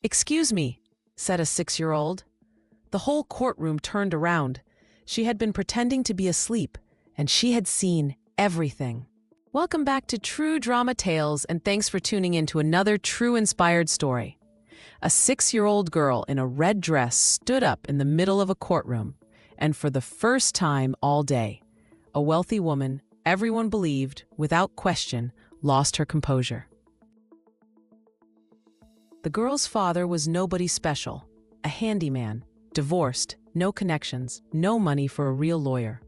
"Excuse me," said a 6-year-old. The whole courtroom turned around. She had been pretending to be asleep, and she had seen everything. Welcome back to True Drama Tales, and thanks for tuning in to another true-inspired story. A 6-year-old girl in a red dress stood up in the middle of a courtroom, and for the first time all day, a wealthy woman, everyone believed, without question, lost her composure. The girl's father was nobody special, a handyman, divorced, no connections, no money for a real lawyer.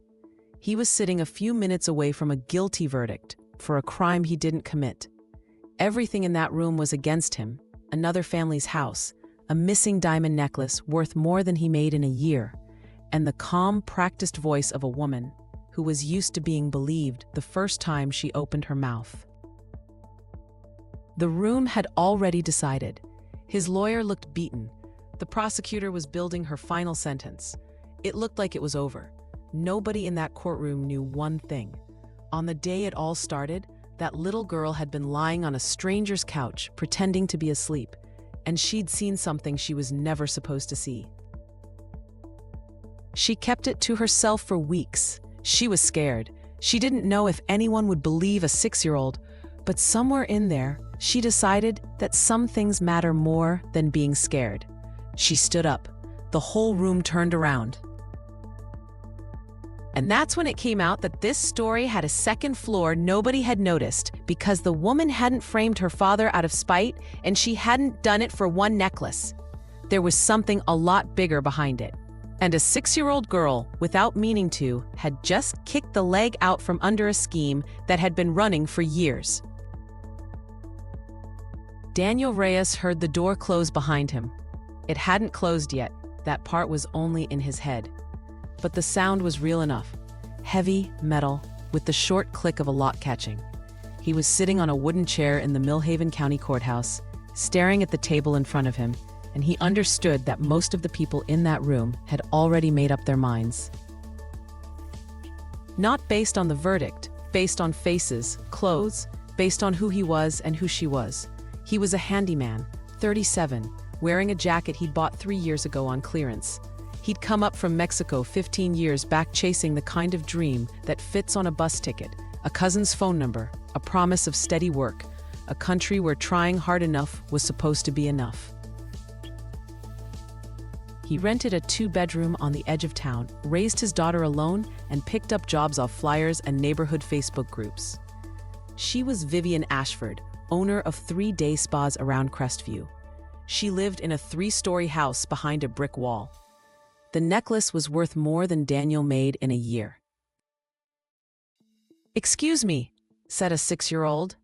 He was sitting a few minutes away from a guilty verdict for a crime he didn't commit. Everything in that room was against him: another family's house, a missing diamond necklace worth more than he made in a year, and the calm, practiced voice of a woman who was used to being believed the first time she opened her mouth. The room had already decided. His lawyer looked beaten. The prosecutor was building her final sentence. It looked like it was over. Nobody in that courtroom knew one thing. On the day it all started, that little girl had been lying on a stranger's couch, pretending to be asleep, and she'd seen something she was never supposed to see. She kept it to herself for weeks. She was scared. She didn't know if anyone would believe a 6-year-old, but somewhere in there, she decided that some things matter more than being scared. She stood up. The whole room turned around. And that's when it came out that this story had a second floor nobody had noticed, because the woman hadn't framed her father out of spite, and she hadn't done it for one necklace. There was something a lot bigger behind it. And a 6-year-old girl, without meaning to, had just kicked the leg out from under a scheme that had been running for years. Daniel Reyes heard the door close behind him. It hadn't closed yet. That part was only in his head. But the sound was real enough. Heavy, metal, with the short click of a lock catching. He was sitting on a wooden chair in the Millhaven County Courthouse, staring at the table in front of him, and he understood that most of the people in that room had already made up their minds. Not based on the verdict, based on faces, clothes, based on who he was and who she was. He was a handyman, 37, wearing a jacket he'd bought 3 years ago on clearance. He'd come up from Mexico 15 years back chasing the kind of dream that fits on a bus ticket, a cousin's phone number, a promise of steady work, a country where trying hard enough was supposed to be enough. He rented a 2-bedroom on the edge of town, raised his daughter alone, and picked up jobs off flyers and neighborhood Facebook groups. She was Vivian Ashford, owner of 3 day spas around Crestview. She lived in a 3-story house behind a brick wall. The necklace was worth more than Daniel made in a year. "Excuse me," said a 6-year-old.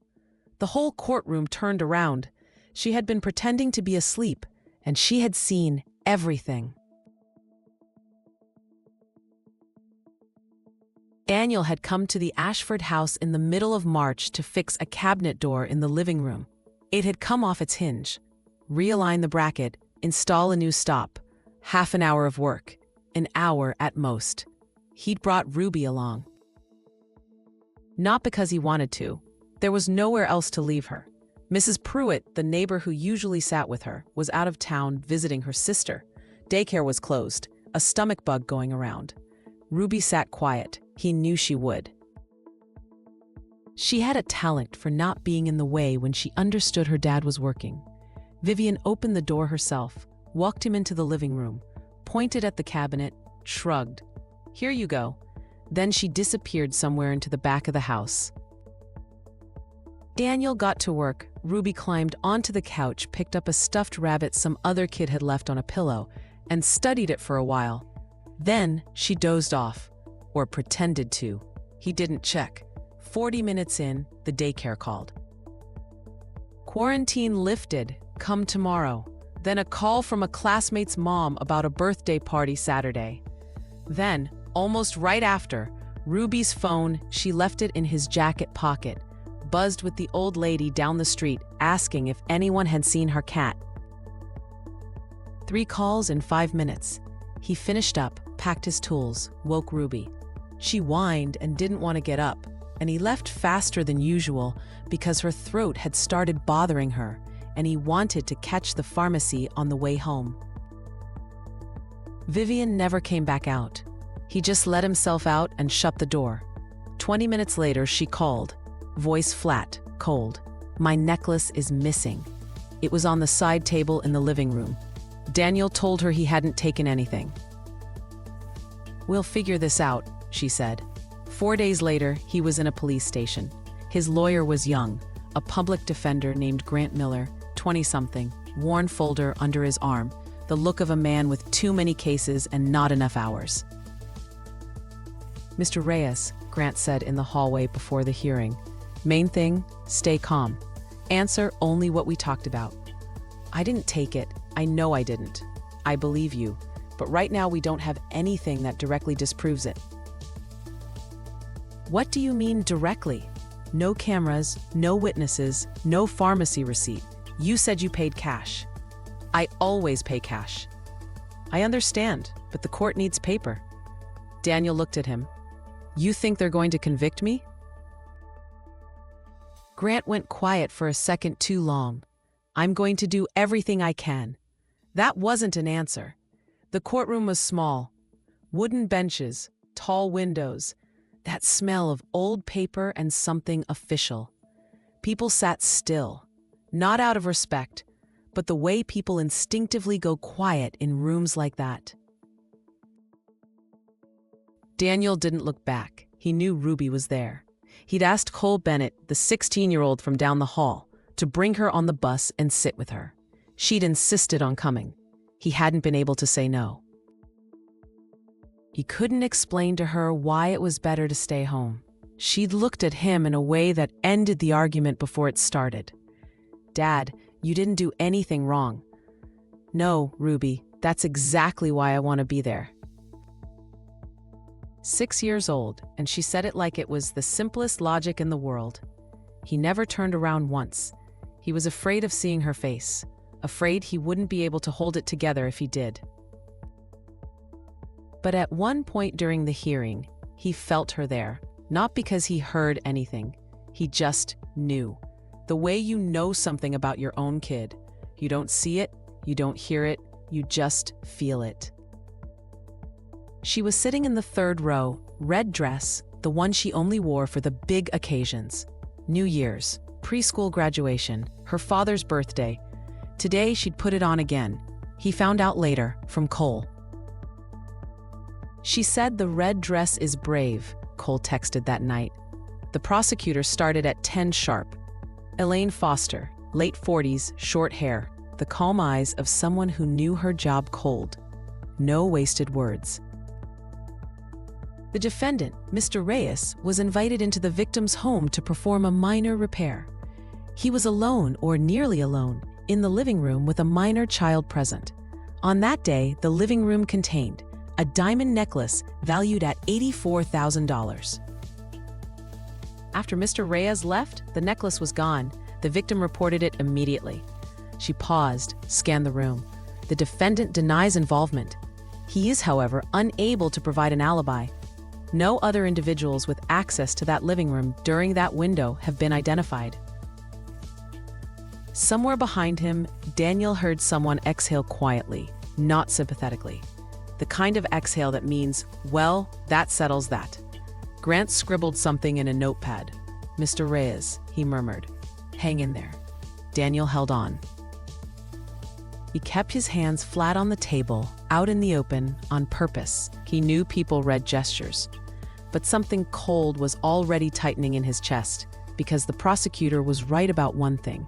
The whole courtroom turned around. She had been pretending to be asleep, and she had seen everything. Daniel had come to the Ashford house in the middle of March to fix a cabinet door in the living room. It had come off its hinge. Realign the bracket, install a new stop. Half an hour of work. An hour at most. He'd brought Ruby along. Not because he wanted to. There was nowhere else to leave her. Mrs. Pruitt, the neighbor who usually sat with her, was out of town visiting her sister. Daycare was closed, a stomach bug going around. Ruby sat quiet. He knew she would. She had a talent for not being in the way when she understood her dad was working. Vivian opened the door herself, walked him into the living room, pointed at the cabinet, shrugged. "Here you go." Then she disappeared somewhere into the back of the house. Daniel got to work. Ruby climbed onto the couch, picked up a stuffed rabbit some other kid had left on a pillow, and studied it for a while. Then she dozed off, or pretended to. He didn't check. 40 minutes in, the daycare called. "Quarantine lifted. Come tomorrow." Then a call from a classmate's mom about a birthday party Saturday. Then, almost right after, Ruby's phone, she left it in his jacket pocket, buzzed with the old lady down the street asking if anyone had seen her cat. 3 calls in 5 minutes. He finished up, packed his tools, woke Ruby. She whined and didn't want to get up, and he left faster than usual because her throat had started bothering her, and he wanted to catch the pharmacy on the way home. Vivian never came back out. He just let himself out and shut the door. 20 minutes later, she called, voice flat, cold. "My necklace is missing." It was on the side table in the living room. Daniel told her he hadn't taken anything. "We'll figure this out," she said. 4 days later, he was in a police station. His lawyer was young, a public defender named Grant Miller, 20-something, worn folder under his arm, the look of a man with too many cases and not enough hours. "Mr. Reyes," Grant said in the hallway before the hearing. "Main thing, stay calm. Answer only what we talked about." "I didn't take it. I know I didn't. I believe you. But right now we don't have anything that directly disproves it." "What do you mean directly? No cameras, no witnesses, no pharmacy receipt. You said you paid cash." "I always pay cash." "I understand, but the court needs paper." Daniel looked at him. "You think they're going to convict me?" Grant went quiet for a second too long. "I'm going to do everything I can." That wasn't an answer. The courtroom was small. Wooden benches, tall windows, that smell of old paper and something official. People sat still, not out of respect, but the way people instinctively go quiet in rooms like that. Daniel didn't look back. He knew Ruby was there. He'd asked Cole Bennett, the 16-year-old from down the hall, to bring her on the bus and sit with her. She'd insisted on coming. He hadn't been able to say no. He couldn't explain to her why it was better to stay home. She'd looked at him in a way that ended the argument before it started. "Dad, you didn't do anything wrong." "No, Ruby, that's exactly why I want to be there." 6 years old, and she said it like it was the simplest logic in the world. He never turned around once. He was afraid of seeing her face, afraid he wouldn't be able to hold it together if he did. But at one point during the hearing, he felt her there, not because he heard anything. He just knew. The way you know something about your own kid. You don't see it, you don't hear it, you just feel it. She was sitting in the third row, red dress, the one she only wore for the big occasions. New Year's, preschool graduation, her father's birthday. Today she'd put it on again. He found out later, from Cole. "She said the red dress is brave," Cole texted that night. The prosecutor started at 10 sharp. Elaine Foster, late 40s, short hair, the calm eyes of someone who knew her job cold. No wasted words. The defendant, Mr. Reyes, was invited into the victim's home to perform a minor repair. He was alone, or nearly alone, in the living room with a minor child present. On that day, the living room contained a diamond necklace valued at $84,000. After Mr. Reyes left, the necklace was gone. The victim reported it immediately. She paused, scanned the room. The defendant denies involvement. He is, however, unable to provide an alibi. No other individuals with access to that living room during that window have been identified. Somewhere behind him, Daniel heard someone exhale quietly, not sympathetically. The kind of exhale that means, well, that settles that. Grant scribbled something in a notepad. "Mr. Reyes," he murmured. "Hang in there." Daniel held on. He kept his hands flat on the table, out in the open, on purpose. He knew people read gestures. But something cold was already tightening in his chest, because the prosecutor was right about one thing.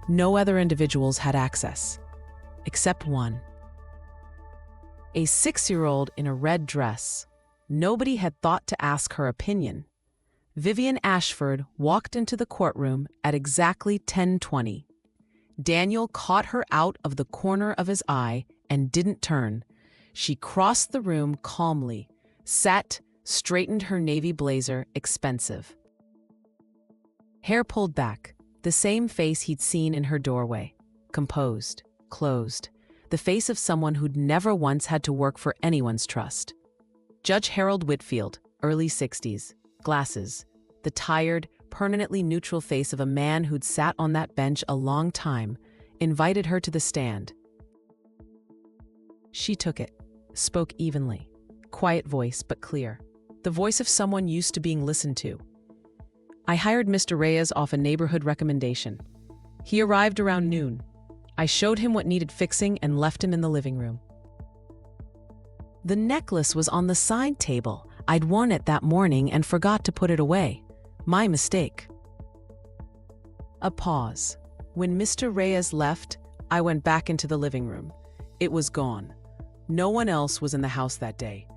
No other individuals had access. Except one. A 6-year-old in a red dress. Nobody had thought to ask her opinion. Vivian Ashford walked into the courtroom at exactly 10:20. Daniel caught her out of the corner of his eye and didn't turn. She crossed the room calmly, sat, straightened her navy blazer, expensive. Hair pulled back, the same face he'd seen in her doorway. Composed, closed, the face of someone who'd never once had to work for anyone's trust. Judge Harold Whitfield, early 60s, glasses, the tired, permanently neutral face of a man who'd sat on that bench a long time, invited her to the stand. She took it, spoke evenly. Quiet voice, but clear. The voice of someone used to being listened to. I hired Mr. Reyes off a neighborhood recommendation. He arrived around noon. I showed him what needed fixing and left him in the living room. The necklace was on the side table. I'd worn it that morning and forgot to put it away. My mistake. A pause. When Mr. Reyes left, I went back into the living room. It was gone. No one else was in the house that day.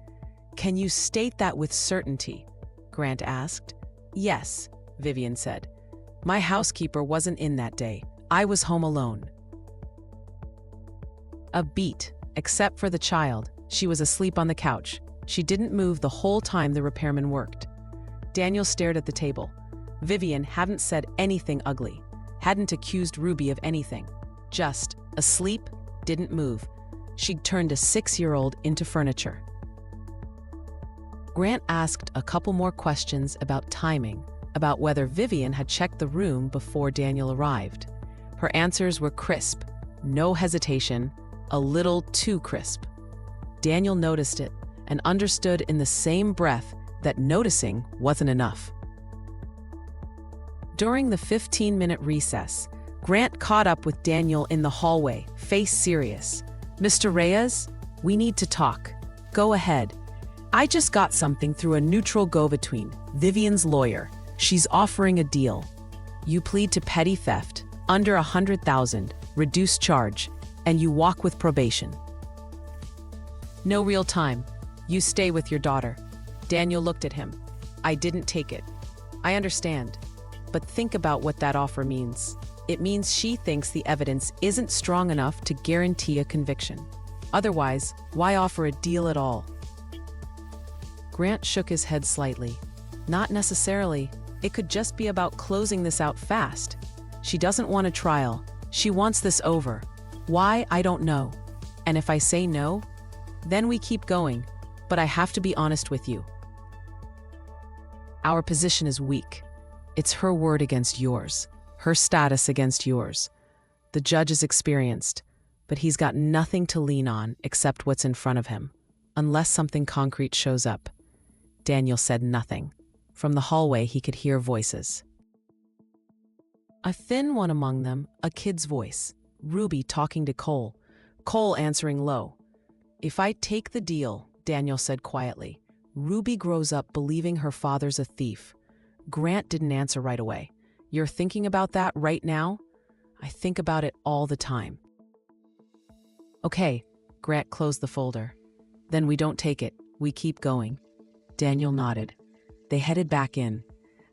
Can you state that with certainty? Grant asked. Yes, Vivian said. My housekeeper wasn't in that day. I was home alone. A beat, except for the child. She was asleep on the couch. She didn't move the whole time the repairman worked. Daniel stared at the table. Vivian hadn't said anything ugly, hadn't accused Ruby of anything. Just asleep, didn't move. She'd turned a 6-year-old into furniture. Grant asked a couple more questions about timing, about whether Vivian had checked the room before Daniel arrived. Her answers were crisp, no hesitation, a little too crisp. Daniel noticed it and understood in the same breath that noticing wasn't enough. During the 15-minute recess, Grant caught up with Daniel in the hallway, face serious. Mr. Reyes, we need to talk. Go ahead. I just got something through a neutral go-between, Vivian's lawyer. She's offering a deal. You plead to petty theft, under $100,000, reduced charge, and you walk with probation. No real time. You stay with your daughter. Daniel looked at him. I didn't take it. I understand. But think about what that offer means. It means she thinks the evidence isn't strong enough to guarantee a conviction. Otherwise, why offer a deal at all? Grant shook his head slightly. Not necessarily. It could just be about closing this out fast. She doesn't want a trial. She wants this over. Why, I don't know. And if I say no, then we keep going. But I have to be honest with you. Our position is weak. It's her word against yours, her status against yours. The judge is experienced, but he's got nothing to lean on except what's in front of him, unless something concrete shows up. Daniel said nothing. From the hallway, he could hear voices. A thin one among them, a kid's voice. Ruby talking to Cole. Cole answering low. If I take the deal, Daniel said quietly, Ruby grows up believing her father's a thief. Grant didn't answer right away. You're thinking about that right now? I think about it all the time. Okay, Grant closed the folder. Then we don't take it, we keep going. Daniel nodded. They headed back in.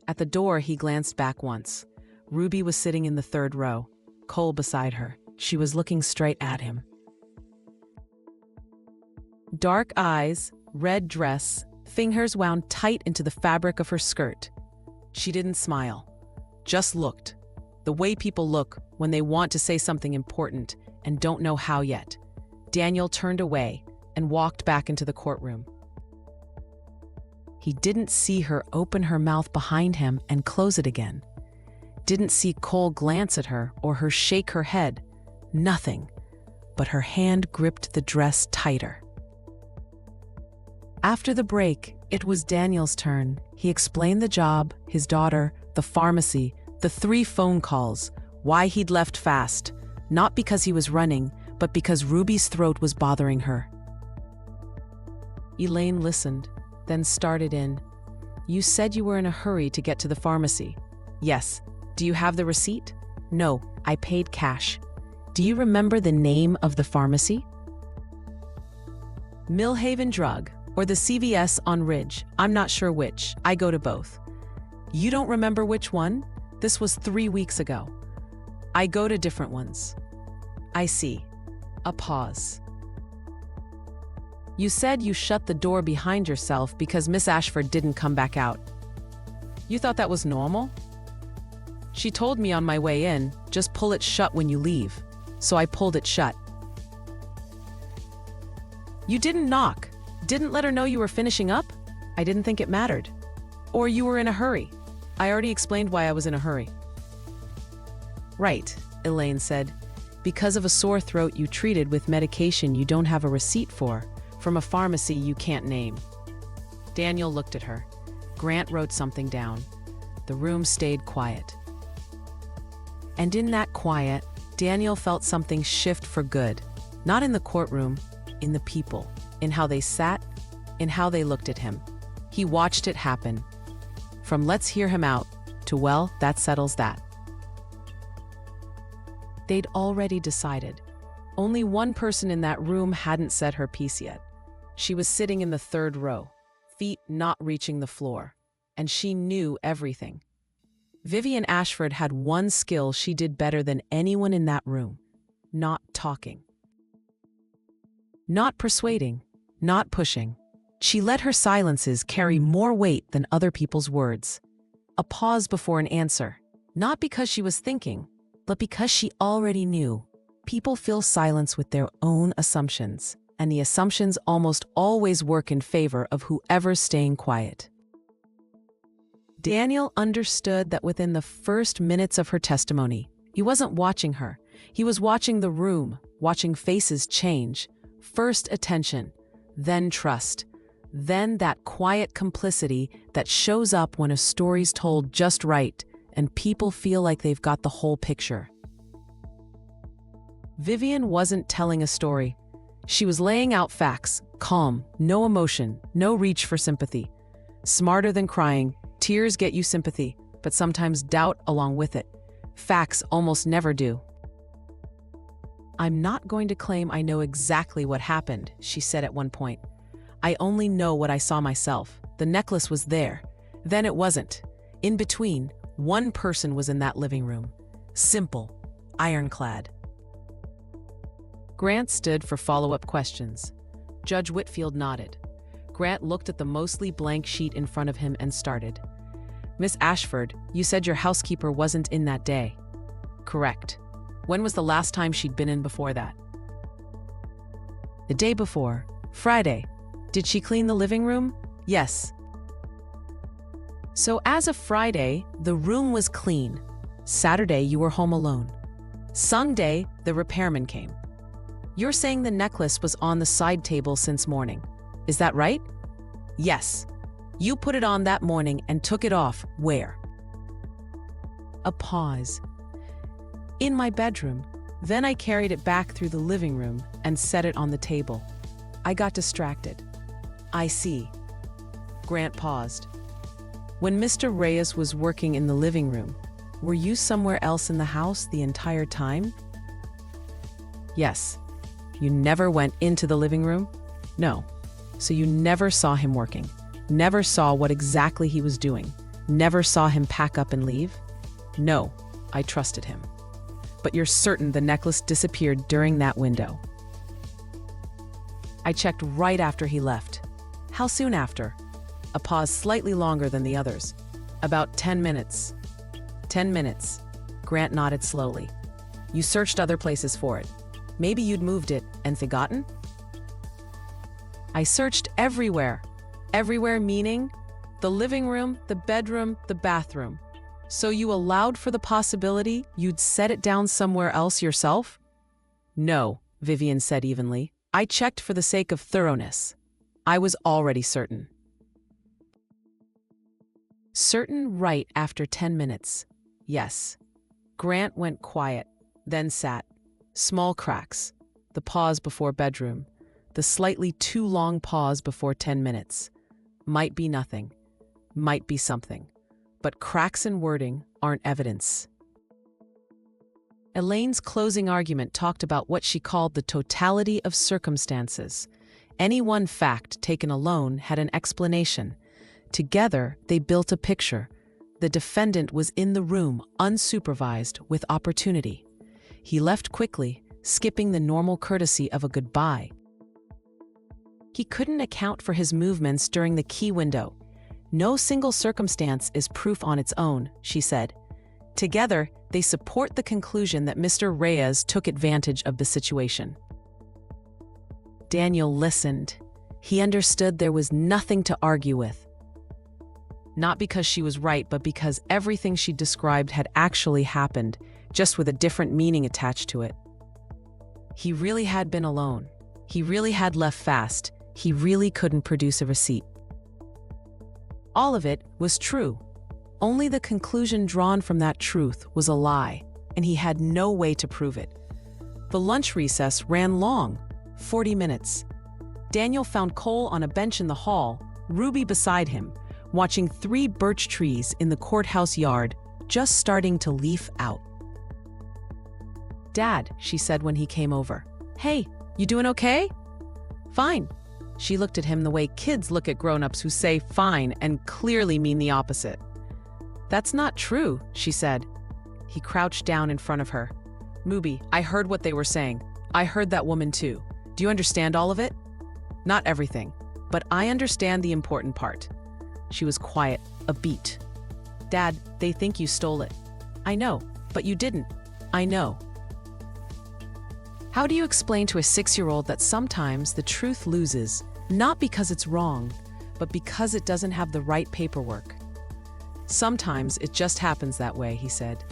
At the door, he glanced back once. Ruby was sitting in the third row, Cole beside her. She was looking straight at him. Dark eyes, red dress, fingers wound tight into the fabric of her skirt. She didn't smile, just looked. The way people look when they want to say something important and don't know how yet. Daniel turned away and walked back into the courtroom. He didn't see her open her mouth behind him and close it again. Didn't see Cole glance at her or her shake her head. Nothing, but her hand gripped the dress tighter. After the break, it was Daniel's turn. He explained the job, his daughter, the pharmacy, the 3 phone calls, why he'd left fast, not because he was running, but because Ruby's throat was bothering her. Elaine listened, then started in. You said you were in a hurry to get to the pharmacy. Yes. Do you have the receipt? No, I paid cash. Do you remember the name of the pharmacy? Millhaven Drug, or the CVS on Ridge. I'm not sure which. I go to both. You don't remember which one? This was 3 weeks ago. I go to different ones. I see. A pause. You said you shut the door behind yourself because Miss Ashford didn't come back out. You thought that was normal? She told me on my way in, just pull it shut when you leave. So I pulled it shut. You didn't knock. Didn't let her know you were finishing up? I didn't think it mattered. Or you were in a hurry. I already explained why I was in a hurry. Right, Elaine said. Because of a sore throat you treated with medication you don't have a receipt for, from a pharmacy you can't name. Daniel looked at her. Grant wrote something down. The room stayed quiet. And in that quiet, Daniel felt something shift for good. Not in the courtroom, in the people, in how they sat, in how they looked at him. He watched it happen. From let's hear him out to well, that settles that. They'd already decided. Only one person in that room hadn't said her piece yet. She was sitting in the third row, feet not reaching the floor, and she knew everything. Vivian Ashford had one skill she did better than anyone in that room: not talking. Not persuading, not pushing. She let her silences carry more weight than other people's words. A pause before an answer, not because she was thinking, but because she already knew. People fill silence with their own assumptions, and the assumptions almost always work in favor of whoever's staying quiet. Daniel understood that within the first minutes of her testimony, he wasn't watching her. He was watching the room, watching faces change. First attention, then trust, then that quiet complicity that shows up when a story's told just right and people feel like they've got the whole picture. Vivian wasn't telling a story. She was laying out facts, calm, no emotion, no reach for sympathy. Smarter than crying, tears get you sympathy, but sometimes doubt along with it. Facts almost never do. "I'm not going to claim I know exactly what happened," she said at one point. "I only know what I saw myself. The necklace was there. Then it wasn't. In between, one person was in that living room. Simple, ironclad." Grant stood for follow-up questions. Judge Whitfield nodded. Grant looked at the mostly blank sheet in front of him and started. "Miss Ashford, you said your housekeeper wasn't in that day." "Correct. When was the last time she'd been in before that?" "The day before. Friday. Did she clean the living room?" "Yes." "So as of Friday, the room was clean. Saturday, you were home alone. Sunday, the repairman came. You're saying the necklace was on the side table since morning. Is that right?" "Yes. You put it on that morning and took it off where?" A pause. "In my bedroom. Then I carried it back through the living room and set it on the table. I got distracted." "I see." Grant paused. "When Mr. Reyes was working in the living room, were you somewhere else in the house the entire time?" "Yes." "You never went into the living room?" "No." "So you never saw him working? Never saw what exactly he was doing? Never saw him pack up and leave?" "No, I trusted him." "But you're certain the necklace disappeared during that window?" "I checked right after he left." "How soon after?" A pause slightly longer than the others. "About 10 minutes." 10 minutes. Grant nodded slowly. "You searched other places for it. Maybe you'd moved it and forgotten?" "I searched everywhere." "Everywhere meaning?" "The living room, the bedroom, the bathroom." "So you allowed for the possibility you'd set it down somewhere else yourself?" "No," Vivian said evenly. "I checked for the sake of thoroughness. I was already certain." Certain right after 10 minutes. Yes. Grant went quiet, then sat. Small cracks. The pause before bedroom. The slightly too long pause before 10 minutes. Might be nothing. Might be something. But cracks in wording aren't evidence. Elaine's closing argument talked about what she called the totality of circumstances. Any one fact taken alone had an explanation. Together, they built a picture. The defendant was in the room, unsupervised, with opportunity. He left quickly, skipping the normal courtesy of a goodbye. He couldn't account for his movements during the key window. "No single circumstance is proof on its own," she said. Together, they support the conclusion that Mr. Reyes took advantage of the situation. Daniel listened. He understood there was nothing to argue with. Not because she was right, but because everything she described had actually happened, just with a different meaning attached to it. He really had been alone. He really had left fast. He really couldn't produce a receipt. All of it was true. Only the conclusion drawn from that truth was a lie, and he had no way to prove it. The lunch recess ran long, 40 minutes. Daniel found Cole on a bench in the hall, Ruby beside him, watching 3 birch trees in the courthouse yard just starting to leaf out. "Dad," she said when he came over. "Hey, you doing okay?" "Fine." She looked at him the way kids look at grown-ups who say fine and clearly mean the opposite. "That's not true," she said. He crouched down in front of her. "Ruby, I heard what they were saying. I heard that woman too. Do you understand all of it?" "Not everything, but I understand the important part." She was quiet, a beat. "Dad, they think you stole it." "I know, but you didn't." "I know." How do you explain to a 6-year-old that sometimes the truth loses, not because it's wrong, but because it doesn't have the right paperwork? "Sometimes it just happens that way," he said.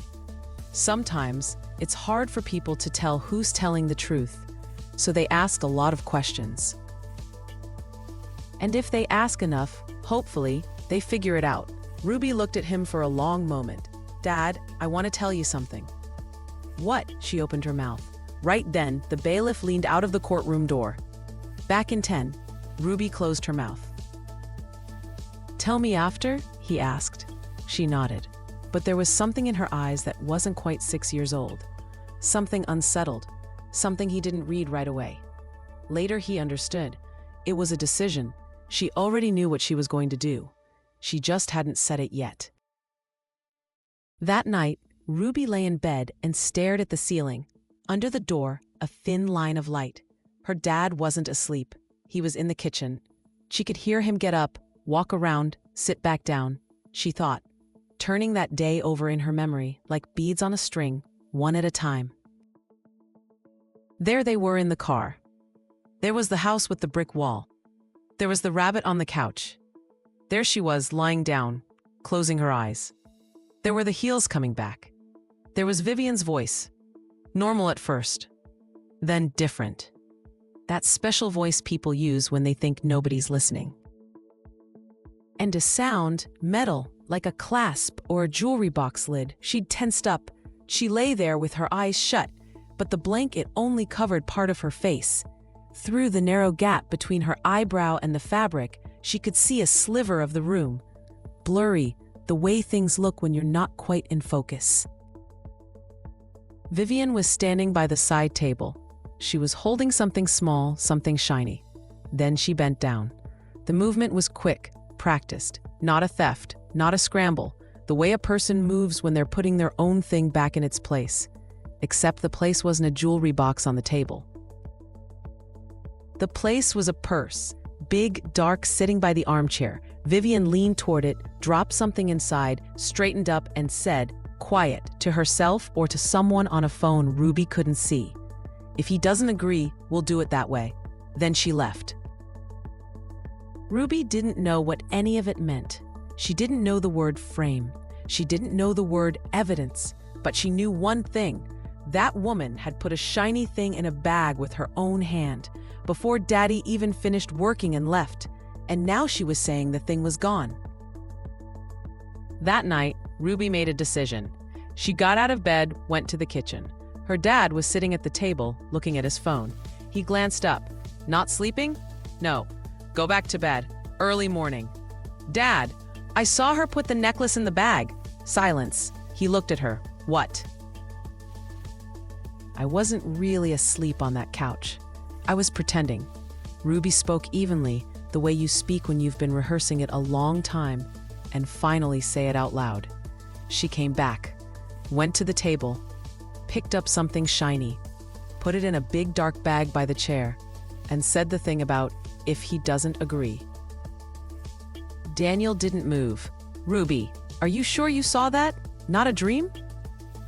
"Sometimes it's hard for people to tell who's telling the truth, so they ask a lot of questions. And if they ask enough, hopefully, they figure it out." Ruby looked at him for a long moment. "Dad, I want to tell you something." "What?" She opened her mouth. Right then, the bailiff leaned out of the courtroom door. "Back in 10. Ruby closed her mouth. "Tell me after?" he asked. She nodded. But there was something in her eyes that wasn't quite 6 years old. Something unsettled. Something he didn't read right away. Later he understood. It was a decision. She already knew what she was going to do. She just hadn't said it yet. That night, Ruby lay in bed and stared at the ceiling. Under the door, a thin line of light. Her dad wasn't asleep. He was in the kitchen. She could hear him get up, walk around, sit back down. She thought, turning that day over in her memory like beads on a string, one at a time. There they were in the car. There was the house with the brick wall. There was the rabbit on the couch. There she was, lying down, closing her eyes. There were the heels coming back. There was Vivian's voice. Normal at first, then different. That special voice people use when they think nobody's listening. And a sound, metal, like a clasp or a jewelry box lid. She'd tensed up. She lay there with her eyes shut, but the blanket only covered part of her face. Through the narrow gap between her eyebrow and the fabric, she could see a sliver of the room. Blurry, the way things look when you're not quite in focus. Vivian was standing by the side table. She was holding something small, something shiny. Then she bent down. The movement was quick, practiced, not a theft, not a scramble, the way a person moves when they're putting their own thing back in its place. Except the place wasn't a jewelry box on the table. The place was a purse, big, dark, sitting by the armchair. Vivian leaned toward it, dropped something inside, straightened up, and said, quiet, to herself or to someone on a phone Ruby couldn't see, "If he doesn't agree, we'll do it that way." Then she left. Ruby didn't know what any of it meant. She didn't know the word frame. She didn't know the word evidence. But she knew one thing. That woman had put a shiny thing in a bag with her own hand, before Daddy even finished working and left. And now she was saying the thing was gone. That night, Ruby made a decision. She got out of bed, went to the kitchen. Her dad was sitting at the table, looking at his phone. He glanced up. "Not sleeping?" "No. Go back to bed. Early morning." "Dad, I saw her put the necklace in the bag." Silence. He looked at her. "What?" "I wasn't really asleep on that couch. I was pretending." Ruby spoke evenly, the way you speak when you've been rehearsing it a long time, and finally say it out loud. She came back, went to the table, picked up something shiny, put it in a big dark bag by the chair, and said the thing about, "if he doesn't agree." Daniel didn't move. "Ruby, are you sure you saw that? Not a dream?"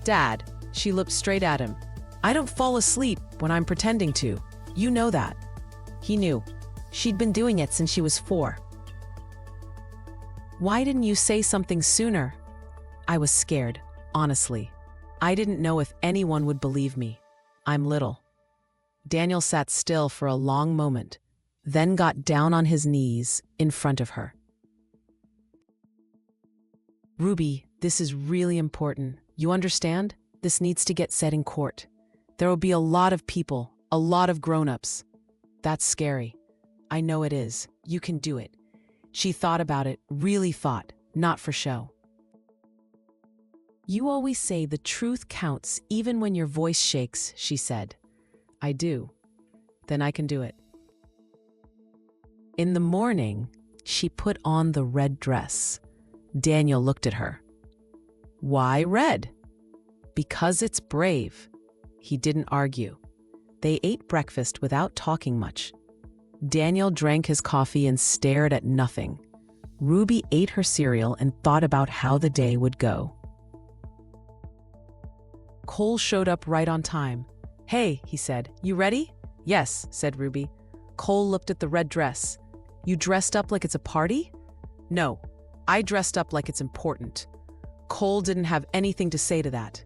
"Dad," she looked straight at him. "I don't fall asleep when I'm pretending to. You know that." He knew. She'd been doing it since she was 4. "Why didn't you say something sooner?" "I was scared, honestly. I didn't know if anyone would believe me. I'm little." Daniel sat still for a long moment, then got down on his knees in front of her. "Ruby, this is really important. You understand? This needs to get said in court. There will be a lot of people, a lot of grown-ups. That's scary. I know it is. You can do it." She thought about it, really thought, not for show. "You always say the truth counts even when your voice shakes," she said. "I do. Then I can do it." In the morning, she put on the red dress. Daniel looked at her. "Why red?" "Because it's brave." He didn't argue. They ate breakfast without talking much. Daniel drank his coffee and stared at nothing. Ruby ate her cereal and thought about how the day would go. Cole showed up right on time. "Hey," he said, "you ready?" "Yes," said Ruby. Cole looked at the red dress. "You dressed up like it's a party?" "No, I dressed up like it's important." Cole didn't have anything to say to that.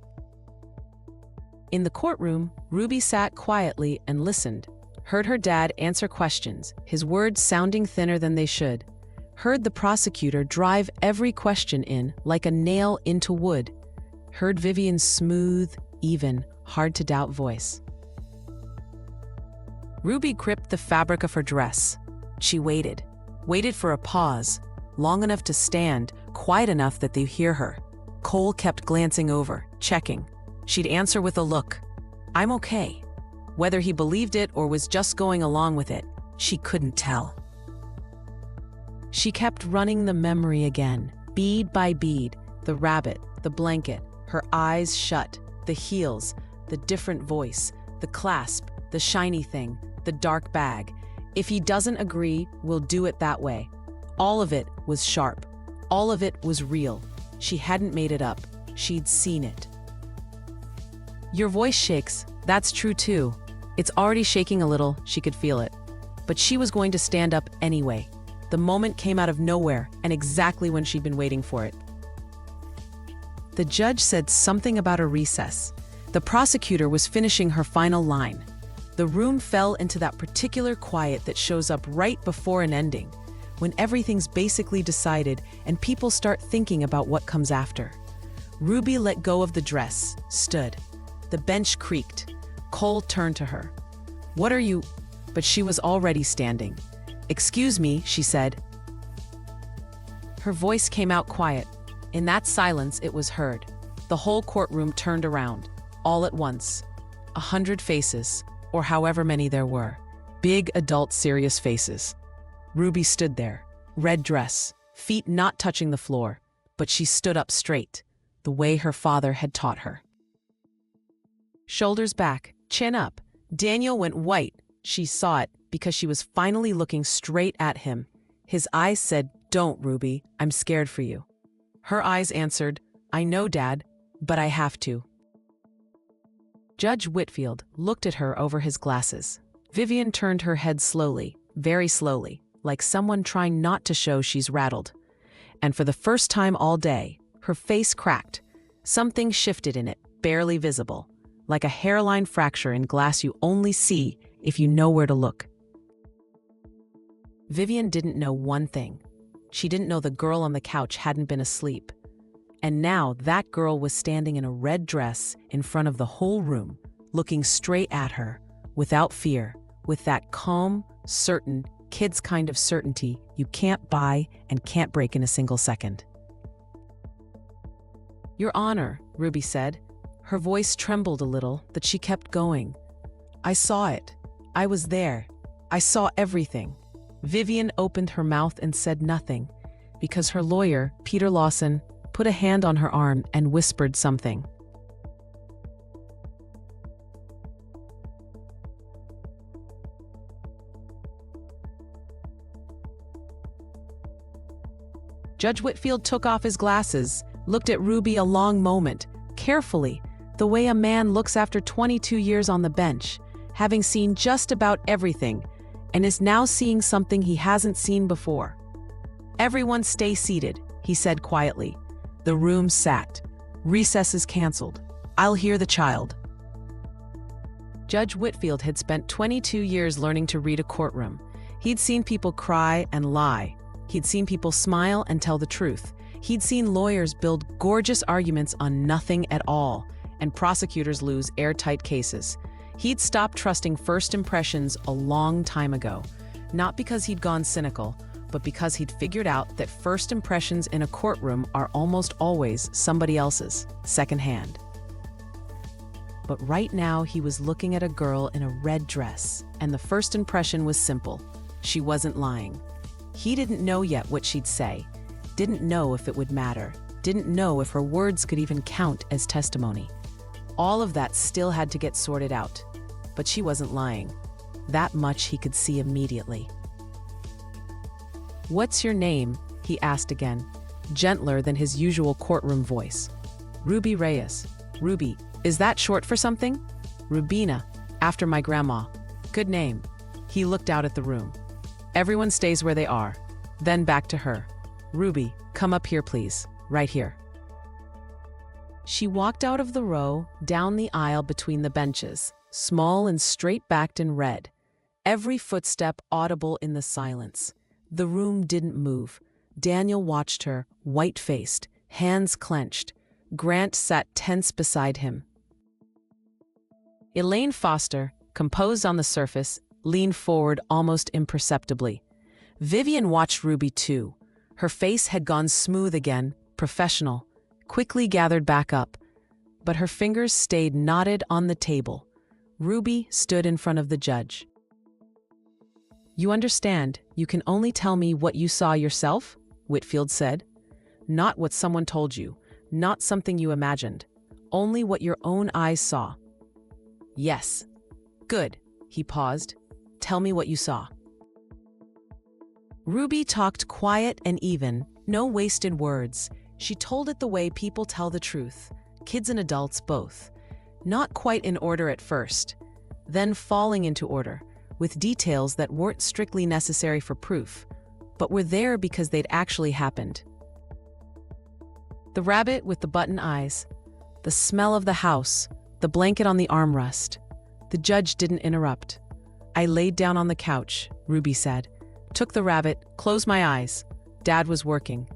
In the courtroom, Ruby sat quietly and listened. Heard her dad answer questions, his words sounding thinner than they should. Heard the prosecutor drive every question in like a nail into wood. Heard Vivian's smooth, even, hard-to-doubt voice. Ruby gripped the fabric of her dress. She waited for a pause, long enough to stand, quiet enough that they'd hear her. Cole kept glancing over, checking. She'd answer with a look. "I'm okay." Whether he believed it or was just going along with it, she couldn't tell. She kept running the memory again, bead by bead, the rabbit, the blanket, her eyes shut, the heels, the different voice, the clasp, the shiny thing, the dark bag. "If he doesn't agree, we'll do it that way." All of it was sharp. All of it was real. She hadn't made it up. She'd seen it. "Your voice shakes. That's true too." It's already shaking a little, she could feel it. But she was going to stand up anyway. The moment came out of nowhere, and exactly when she'd been waiting for it. The judge said something about a recess. The prosecutor was finishing her final line. The room fell into that particular quiet that shows up right before an ending, when everything's basically decided and people start thinking about what comes after. Ruby let go of the dress, stood. The bench creaked. Cole turned to her. "What are you—" But she was already standing. "Excuse me," she said. Her voice came out quiet. In that silence, it was heard. The whole courtroom turned around, all at once. 100 faces, or however many there were. Big, adult, serious faces. Ruby stood there, red dress, feet not touching the floor, but she stood up straight, the way her father had taught her. Shoulders back, chin up. Daniel went white. She saw it because she was finally looking straight at him. His eyes said, "Don't, Ruby, I'm scared for you." Her eyes answered, "I know, Dad, but I have to." Judge Whitfield looked at her over his glasses. Vivian turned her head slowly, very slowly, like someone trying not to show she's rattled. And for the first time all day, her face cracked. Something shifted in it, barely visible, like a hairline fracture in glass you only see if you know where to look. Vivian didn't know one thing. She didn't know the girl on the couch hadn't been asleep. And now that girl was standing in a red dress in front of the whole room, looking straight at her, without fear, with that calm, certain, kids kind of certainty you can't buy and can't break in a single second. "Your Honor," Ruby said. Her voice trembled a little, but she kept going. "I saw it. I was there. I saw everything." Vivian opened her mouth and said nothing, because her lawyer, Peter Lawson, put a hand on her arm and whispered something. Judge Whitfield took off his glasses, looked at Ruby a long moment, carefully, the way a man looks after 22 years on the bench, having seen just about everything, and is now seeing something he hasn't seen before. "Everyone stay seated," he said quietly. The room sat. "Recess is canceled. I'll hear the child." Judge Whitfield had spent 22 years learning to read a courtroom. He'd seen people cry and lie. He'd seen people smile and tell the truth. He'd seen lawyers build gorgeous arguments on nothing at all, and prosecutors lose airtight cases. He'd stopped trusting first impressions a long time ago, not because he'd gone cynical, but because he'd figured out that first impressions in a courtroom are almost always somebody else's, secondhand. But right now he was looking at a girl in a red dress, and the first impression was simple. She wasn't lying. He didn't know yet what she'd say, didn't know if it would matter, didn't know if her words could even count as testimony. All of that still had to get sorted out, but she wasn't lying. That much he could see immediately. "What's your name?" he asked again, gentler than his usual courtroom voice. "Ruby Reyes." "Ruby, is that short for something?" "Rubina, after my grandma." "Good name." He looked out at the room. Everyone stays where they are. Then back to her. "Ruby, come up here please, right here." She walked out of the row, down the aisle between the benches, small and straight-backed and red. Every footstep audible in the silence. The room didn't move. Daniel watched her, white-faced, hands clenched. Grant sat tense beside him. Elaine Foster, composed on the surface, leaned forward almost imperceptibly. Vivian watched Ruby too. Her face had gone smooth again, professional, quickly gathered back up. But her fingers stayed knotted on the table. Ruby stood in front of the judge. "You understand, you can only tell me what you saw yourself?" Whitfield said. "Not what someone told you, not something you imagined. Only what your own eyes saw." "Yes." "Good." He paused. "Tell me what you saw." Ruby talked quiet and even, no wasted words. She told it the way people tell the truth, kids and adults both. Not quite in order at first, then falling into order, with details that weren't strictly necessary for proof, but were there because they'd actually happened. The rabbit with the button eyes, the smell of the house, the blanket on the armrest. The judge didn't interrupt. "I laid down on the couch," Ruby said. "Took the rabbit, closed my eyes. Dad was working.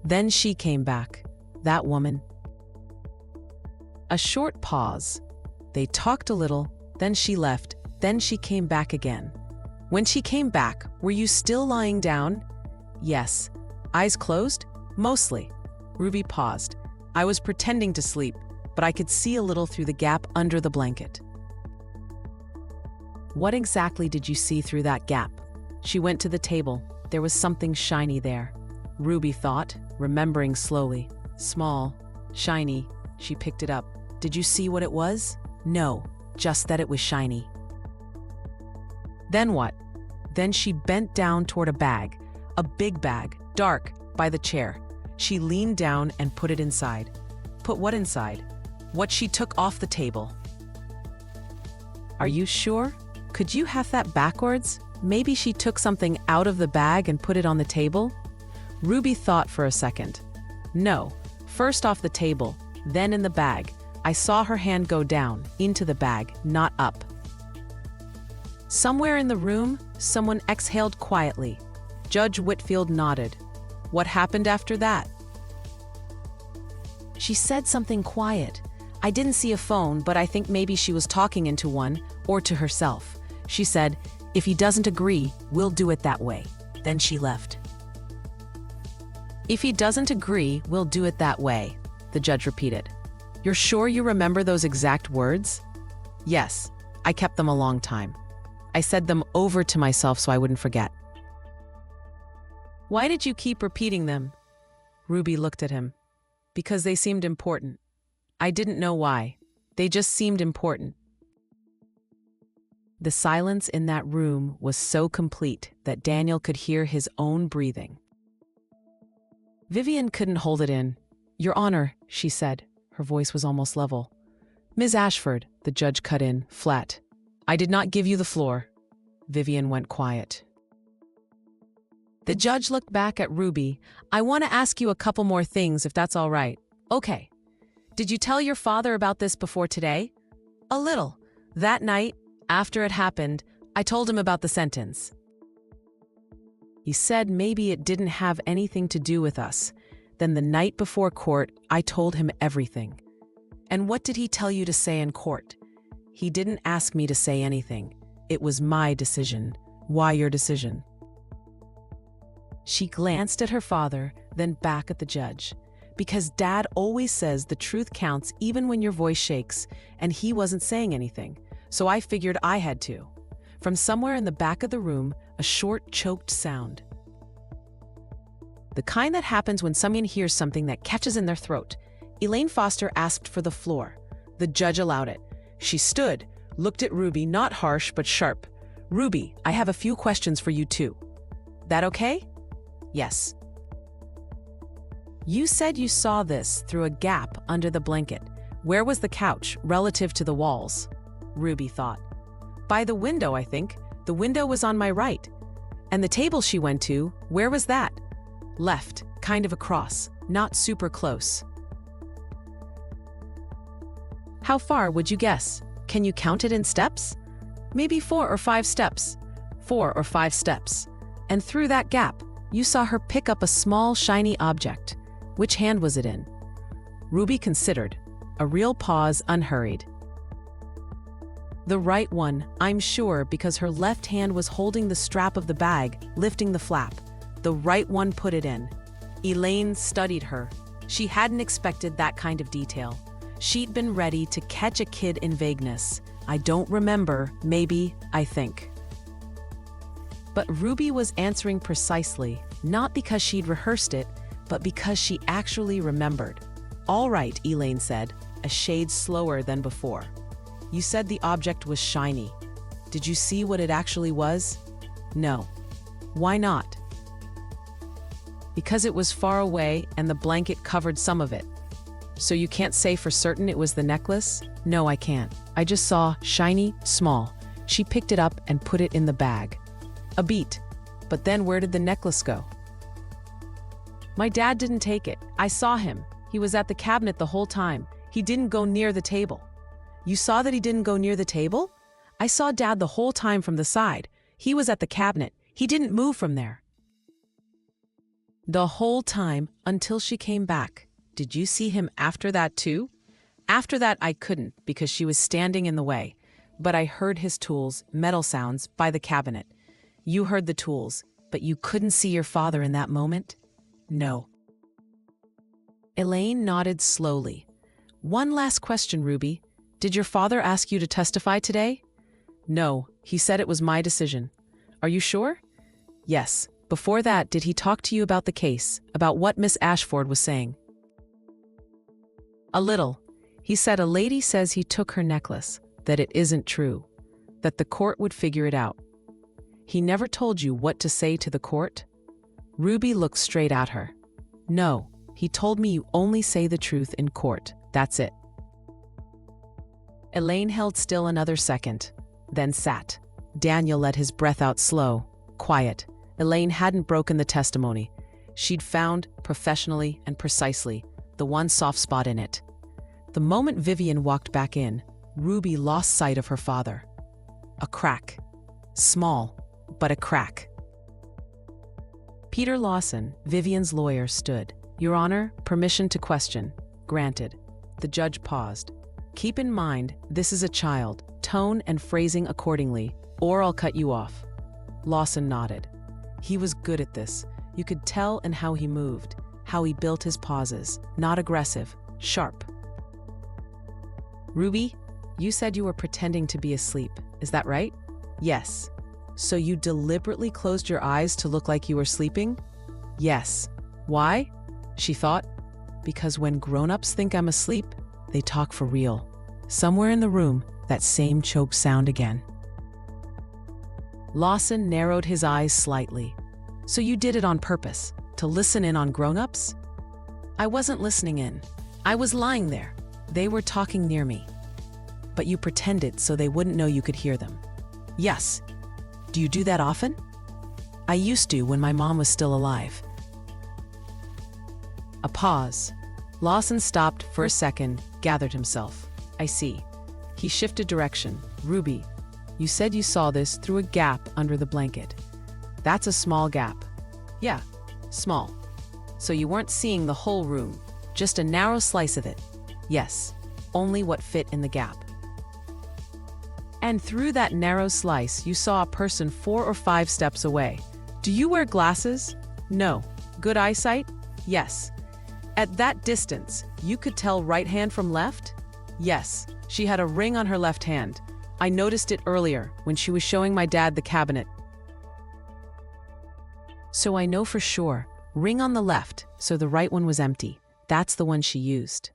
Then she came back. That woman." A short pause. They talked a little, then she left, then she came back again. "When she came back, were you still lying down?" "Yes." "Eyes closed?" "Mostly." Ruby paused. "I was pretending to sleep, but I could see a little through the gap under the blanket." "What exactly did you see through that gap?" She went to the table. There was something shiny there. Ruby thought, remembering slowly. Small, shiny. She picked it up. "Did you see what it was?" "No, just that it was shiny." "Then what?" Then she bent down toward a bag, a big bag, dark, by the chair. She leaned down and put it inside. "Put what inside?" "What she took off the table." "Are you sure? Could you have that backwards? Maybe she took something out of the bag and put it on the table?" Ruby thought for a second. "No, first off the table, then in the bag. I saw her hand go down, into the bag, not up." Somewhere in the room, someone exhaled quietly. Judge Whitfield nodded. "What happened after that?" "She said something quiet. I didn't see a phone, but I think maybe she was talking into one, or to herself. She said, 'If he doesn't agree, we'll do it that way.' Then she left." "If he doesn't agree, we'll do it that way," the judge repeated. "You're sure you remember those exact words?" "Yes, I kept them a long time. I said them over to myself so I wouldn't forget." "Why did you keep repeating them?" Ruby looked at him. "Because they seemed important. I didn't know why. They just seemed important." The silence in that room was so complete that Daniel could hear his own breathing. Vivian couldn't hold it in. "Your Honor," she said. Her voice was almost level. "Ms. Ashford," the judge cut in, flat. "I did not give you the floor." Vivian went quiet. The judge looked back at Ruby. "I want to ask you a couple more things, if that's all right." "Okay. Did you tell your father about this before today?" "A little. That night, after it happened, I told him about the sentence. He said maybe it didn't have anything to do with us. Then the night before court, I told him everything. And what did he tell you to say in court? He didn't ask me to say anything. It was my decision. Why your decision? She glanced at her father, then back at the judge. Because Dad always says the truth counts even when your voice shakes, and he wasn't saying anything. So I figured I had to. From somewhere in the back of the room, a short, choked sound. The kind that happens when someone hears something that catches in their throat. Elaine Foster asked for the floor. The judge allowed it. She stood, looked at Ruby, not harsh but sharp. Ruby, I have a few questions for you too. That okay? Yes. You said you saw this through a gap under the blanket. Where was the couch relative to the walls? Ruby thought. By the window, I think. The window was on my right. And the table she went to, where was that? Left, kind of across, not super close. How far would you guess? Can you count it in steps? Maybe 4 or 5 steps. 4 or 5 steps. And through that gap, you saw her pick up a small, shiny object. Which hand was it in? Ruby considered. A real pause, unhurried. The right one, I'm sure, because her left hand was holding the strap of the bag, lifting the flap. The right one put it in. Elaine studied her. She hadn't expected that kind of detail. She'd been ready to catch a kid in vagueness. I don't remember, maybe, I think. But Ruby was answering precisely, not because she'd rehearsed it, but because she actually remembered. All right, Elaine said, a shade slower than before. You said the object was shiny. Did you see what it actually was? No. Why not? Because it was far away and the blanket covered some of it. So you can't say for certain it was the necklace? No, I can't. I just saw shiny, small. She picked it up and put it in the bag. A beat. But then where did the necklace go? My dad didn't take it. I saw him. He was at the cabinet the whole time. He didn't go near the table. You saw that he didn't go near the table? I saw Dad the whole time from the side. He was at the cabinet. He didn't move from there. The whole time until she came back. Did you see him after that too? After that I couldn't because she was standing in the way. But I heard his tools, metal sounds, by the cabinet. You heard the tools, but you couldn't see your father in that moment? No. Elaine nodded slowly. One last question, Ruby. Did your father ask you to testify today? No, he said it was my decision. Are you sure? Yes. Before that, did he talk to you about the case, about what Miss Ashford was saying? A little. He said a lady says he took her necklace, that it isn't true, that the court would figure it out. He never told you what to say to the court? Ruby looked straight at her. No, he told me you only say the truth in court, that's it. Elaine held still another second, then sat. Daniel let his breath out slow, quiet. Elaine hadn't broken the testimony. She'd found, professionally and precisely, the one soft spot in it. The moment Vivian walked back in, Ruby lost sight of her father. A crack. Small, but a crack. Peter Lawson, Vivian's lawyer, stood. Your Honor, permission to question. Granted. The judge paused. Keep in mind, this is a child. Tone and phrasing accordingly, or I'll cut you off. Lawson nodded. He was good at this. You could tell in how he moved, how he built his pauses. Not aggressive, sharp. Ruby, you said you were pretending to be asleep. Is that right? Yes. So you deliberately closed your eyes to look like you were sleeping? Yes. Why? She thought. Because when grown-ups think I'm asleep, they talk for real. Somewhere in the room, that same choke sound again. Lawson narrowed his eyes slightly. So you did it on purpose, to listen in on grown-ups? I wasn't listening in. I was lying there. They were talking near me. But you pretended so they wouldn't know you could hear them. Yes. Do you do that often? I used to when my mom was still alive. A pause. Lawson stopped for a second, gathered himself. I see. He shifted direction, Ruby, you said you saw this through a gap under the blanket. That's a small gap. Yeah, small. So you weren't seeing the whole room, just a narrow slice of it. Yes, only what fit in the gap. And through that narrow slice, you saw a person 4 or 5 steps away. Do you wear glasses? No. Good eyesight? Yes. At that distance, you could tell right hand from left? Yes. She had a ring on her left hand. I noticed it earlier when she was showing my dad the cabinet. So I know for sure, ring on the left, so the right one was empty. That's the one she used.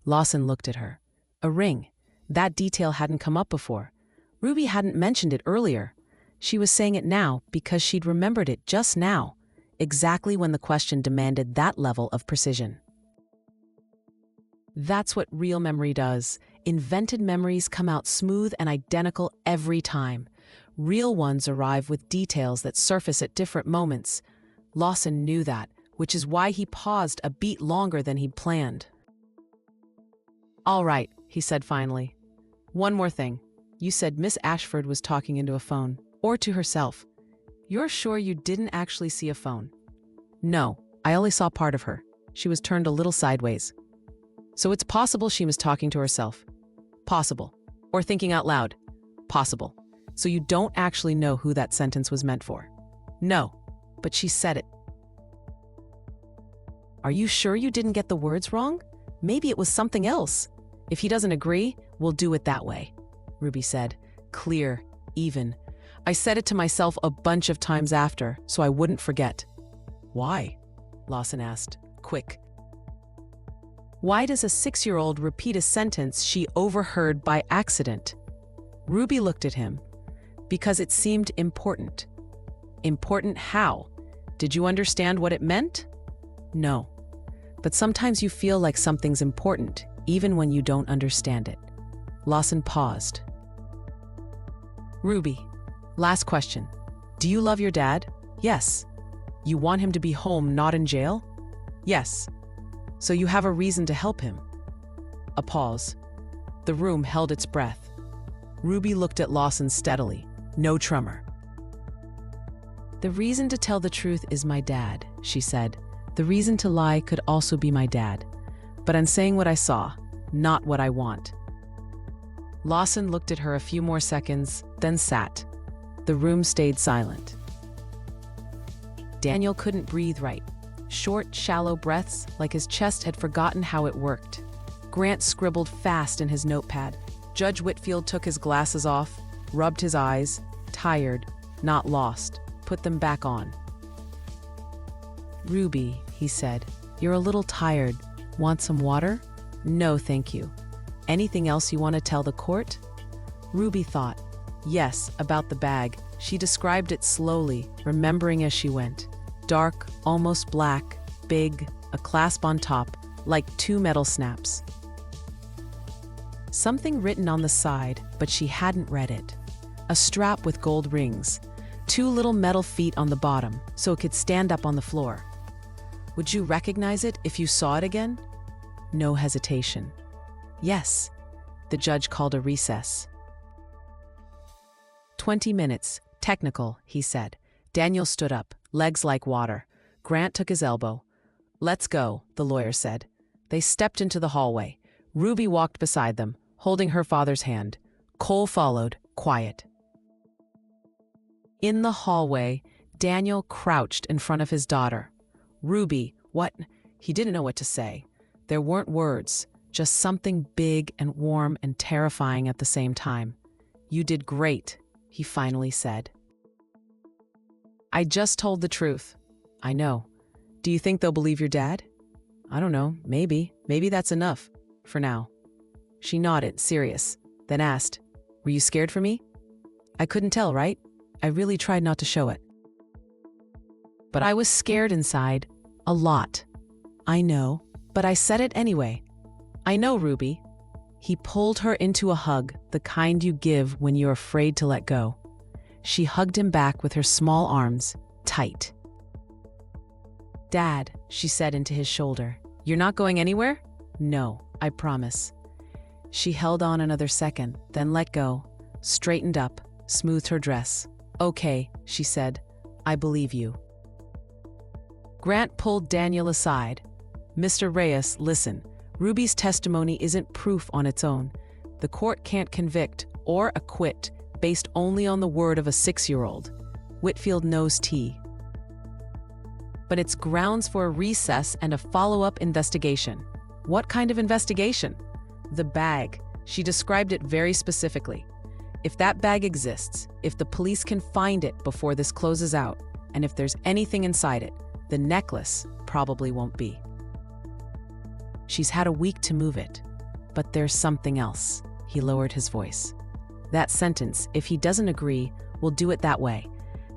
Lawson looked at her. A ring. That detail hadn't come up before. Ruby hadn't mentioned it earlier. She was saying it now because she'd remembered it just now, exactly when the question demanded that level of precision. That's what real memory does. Invented memories come out smooth and identical every time. Real ones arrive with details that surface at different moments. Lawson knew that, which is why he paused a beat longer than he'd planned. "All right," he said finally. "One more thing. You said Miss Ashford was talking into a phone, or to herself. You're sure you didn't actually see a phone?" "No, I only saw part of her. She was turned a little sideways." "So it's possible she was talking to herself?" "Possible. Or thinking out loud?" "Possible. So you don't actually know who that sentence was meant for?" "No, but she said it." "Are you sure you didn't get the words wrong? Maybe it was something else. If he doesn't agree, we'll do it that way," Ruby said. Clear, even. "I said it to myself a bunch of times after, so I wouldn't forget." "Why?" Lawson asked. Quick. Why does a 6-year-old repeat a sentence she overheard by accident? Ruby looked at him. Because it seemed important. Important how? Did you understand what it meant? No. But sometimes you feel like something's important, even when you don't understand it. Lawson paused. "Ruby, last question. Do you love your dad?" "Yes." "You want him to be home, not in jail?" "Yes." "So you have a reason to help him?" A pause. The room held its breath. Ruby looked at Lawson steadily, no tremor. "The reason to tell the truth is my dad," she said. "The reason to lie could also be my dad. But I'm saying what I saw, not what I want." Lawson looked at her a few more seconds, then sat. The room stayed silent. Daniel couldn't breathe right. Short, shallow breaths, like his chest had forgotten how it worked. Grant scribbled fast in his notepad. Judge Whitfield took his glasses off, rubbed his eyes, tired, not lost, put them back on. "Ruby," he said, "you're a little tired. Want some water?" "No, thank you." "Anything else you want to tell the court?" Ruby thought. Yes, about the bag. She described it slowly, remembering as she went. Dark, almost black, big, a clasp on top, like 2 metal snaps. Something written on the side, but she hadn't read it. A strap with gold rings. 2 little metal feet on the bottom, so it could stand up on the floor. "Would you recognize it if you saw it again?" No hesitation. "Yes." The judge called a recess. 20 minutes, technical, he said. Daniel stood up, legs like water. Grant took his elbow. "Let's go," the lawyer said. They stepped into the hallway. Ruby walked beside them, holding her father's hand. Cole followed, quiet. In the hallway, Daniel crouched in front of his daughter. "Ruby, what?" He didn't know what to say. There weren't words, just something big and warm and terrifying at the same time. "You did great," he finally said. "I just told the truth." "I know. Do you think they'll believe your dad?" "I don't know. Maybe. Maybe that's enough. For now." She nodded, serious, then asked, "Were you scared for me?" "I couldn't tell, right? I really tried not to show it." "But I was scared inside. A lot." "I know, but I said it anyway." "I know, Ruby." He pulled her into a hug, the kind you give when you're afraid to let go. She hugged him back with her small arms, tight. "Dad," she said into his shoulder, "you're not going anywhere?" "No, I promise." She held on another second, then let go. straightened up, smoothed her dress. "Okay," she said. "I believe you." Grant pulled Daniel aside. "Mr. Reyes, listen. Ruby's testimony isn't proof on its own. The court can't convict or acquit based only on the word of a 6-year-old. Whitfield knows tea. But it's grounds for a recess and a follow-up investigation." "What kind of investigation?" "The bag." She described it very specifically. "If that bag exists, if the police can find it before this closes out, and if there's anything inside it, the necklace probably won't be. She's had a week to move it. But there's something else." He lowered his voice. "That sentence, if he doesn't agree, we'll do it that way.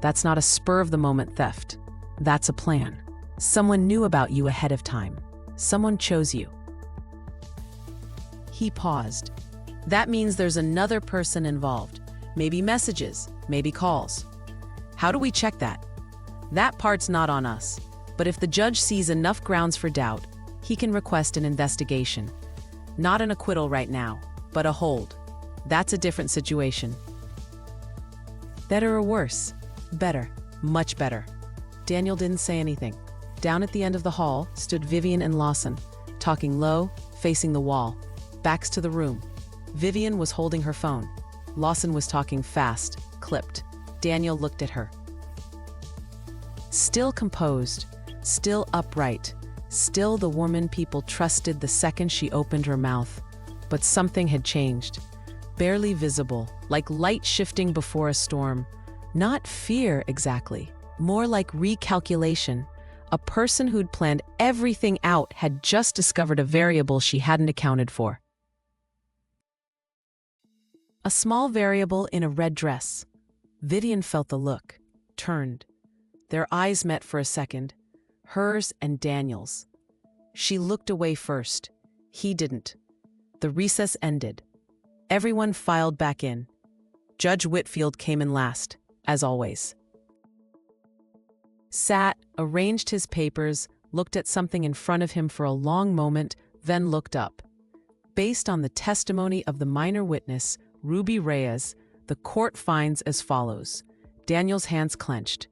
That's not a spur-of-the-moment theft. That's a plan. Someone knew about you ahead of time. Someone chose you." He paused. "That means there's another person involved. Maybe messages, maybe calls. How do we check that?" "That part's not on us. But if the judge sees enough grounds for doubt, he can request an investigation. Not an acquittal right now, but a hold. That's a different situation." "Better or worse?" "Better. Much better." Daniel didn't say anything. Down at the end of the hall stood Vivian and Lawson, talking low, facing the wall, backs to the room. Vivian was holding her phone. Lawson was talking fast, clipped. Daniel looked at her. Still composed, still upright, still the woman people trusted the second she opened her mouth. But something had changed. Barely visible, like light shifting before a storm. Not fear exactly, more like recalculation. A person who'd planned everything out had just discovered a variable she hadn't accounted for. A small variable in a red dress. Vivian felt the look, turned. Their eyes met for a second, hers and Daniel's. She looked away first. He didn't. The recess ended. Everyone filed back in. Judge Whitfield came in last, as always. Sat, arranged his papers, looked at something in front of him for a long moment, then looked up. Based on the testimony of the minor witness, Ruby Reyes, the court finds as follows. Daniel's hands clenched.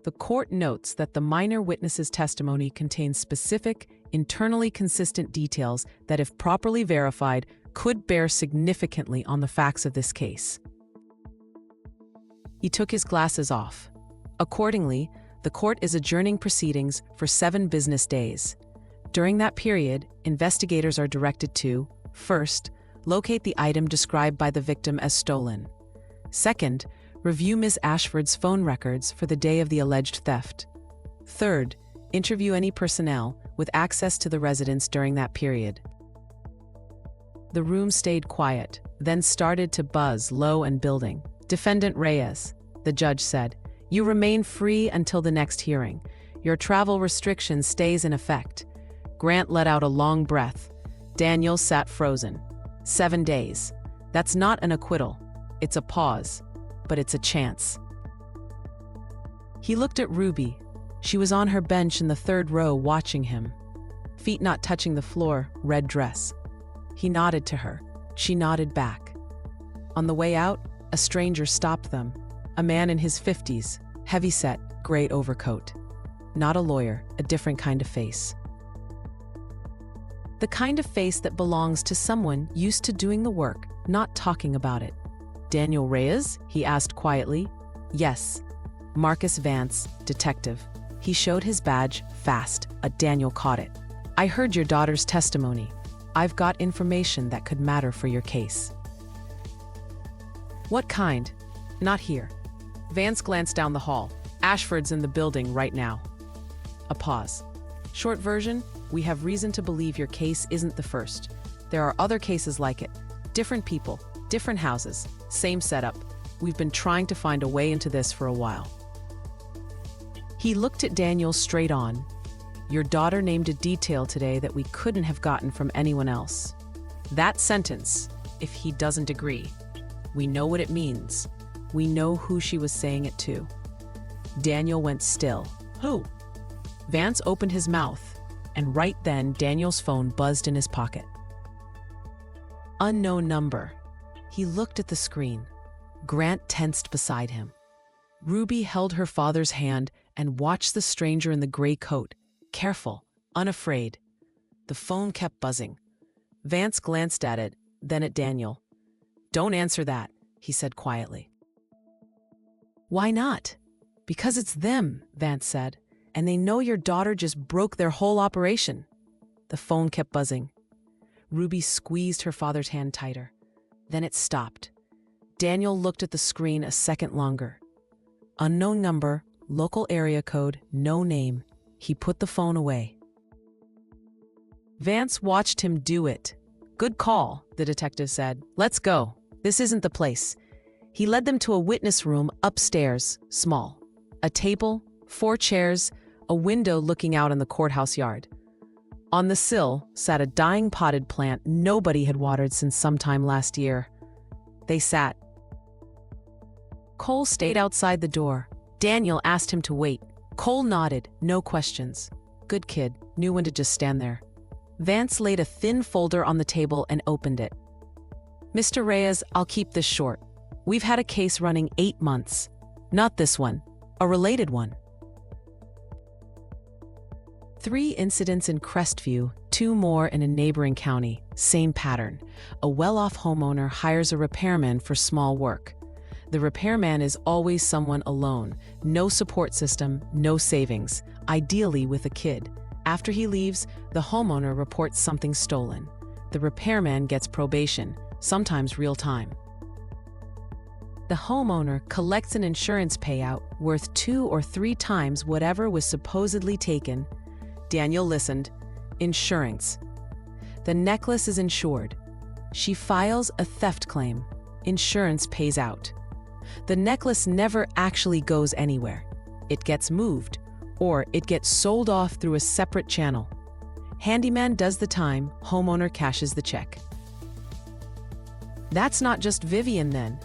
The court notes that the minor witness's testimony contains specific, internally consistent details that, if properly verified, could bear significantly on the facts of this case. He took his glasses off. Accordingly, the court is adjourning proceedings for 7 business days. During that period, investigators are directed to, first, locate the item described by the victim as stolen. Second, review Ms. Ashford's phone records for the day of the alleged theft. Third, interview any personnel with access to the residence during that period. The room stayed quiet, then started to buzz low and building. "Defendant Reyes," the judge said, "you remain free until the next hearing. Your travel restriction stays in effect." Grant let out a long breath. Daniel sat frozen. 7 days. That's not an acquittal. It's a pause, but it's a chance. He looked at Ruby. She was on her bench in the 3rd row watching him. Feet not touching the floor, red dress. He nodded to her. She nodded back. On the way out, a stranger stopped them. A man in his 50s, heavy-set, gray overcoat. Not a lawyer, a different kind of face. The kind of face that belongs to someone used to doing the work, not talking about it. "Daniel Reyes?" he asked quietly. "Yes." Marcus Vance, detective. He showed his badge, fast. Daniel caught it. "I heard your daughter's testimony. I've got information that could matter for your case." "What kind?" "Not here." Vance glanced down the hall. "Ashford's in the building right now." A pause. "Short version, we have reason to believe your case isn't the first. There are other cases like it. Different people, different houses, same setup. We've been trying to find a way into this for a while." He looked at Daniel straight on. "Your daughter named a detail today that we couldn't have gotten from anyone else. That sentence, if he doesn't agree, we know what it means. We know who she was saying it to." Daniel went still. "Who?" Vance opened his mouth, and right then Daniel's phone buzzed in his pocket. Unknown number. He looked at the screen. Grant tensed beside him. Ruby held her father's hand and watched the stranger in the gray coat, careful, unafraid. The phone kept buzzing. Vance glanced at it, then at Daniel. "Don't answer that," he said quietly. "Why not?" "Because it's them," Vance said, "and they know your daughter just broke their whole operation." The phone kept buzzing. Ruby squeezed her father's hand tighter. Then it stopped. Daniel looked at the screen a second longer. Unknown number, local area code, no name. He put the phone away. Vance watched him do it. "Good call," the detective said. "Let's go. This isn't the place." He led them to a witness room upstairs, small. A table, 4 chairs, a window looking out on the courthouse yard. On the sill sat a dying potted plant nobody had watered since sometime last year. They sat. Cole stayed outside the door. Daniel asked him to wait. Cole nodded, no questions. Good kid, knew when to just stand there. Vance laid a thin folder on the table and opened it. "Mr. Reyes, I'll keep this short. We've had a case running 8 months. Not this one, a related one. 3 incidents in Crestview, 2 more in a neighboring county. Same pattern. A well-off homeowner hires a repairman for small work. The repairman is always someone alone. No support system, no savings, ideally with a kid. After he leaves, the homeowner reports something stolen. The repairman gets probation, sometimes real time. The homeowner collects an insurance payout worth 2 or 3 times whatever was supposedly taken. Daniel listened. Insurance. The necklace is insured. She files a theft claim. Insurance pays out. The necklace never actually goes anywhere. It gets moved, or it gets sold off through a separate channel. Handyman does the time, homeowner cashes the check. That's not just Vivian then.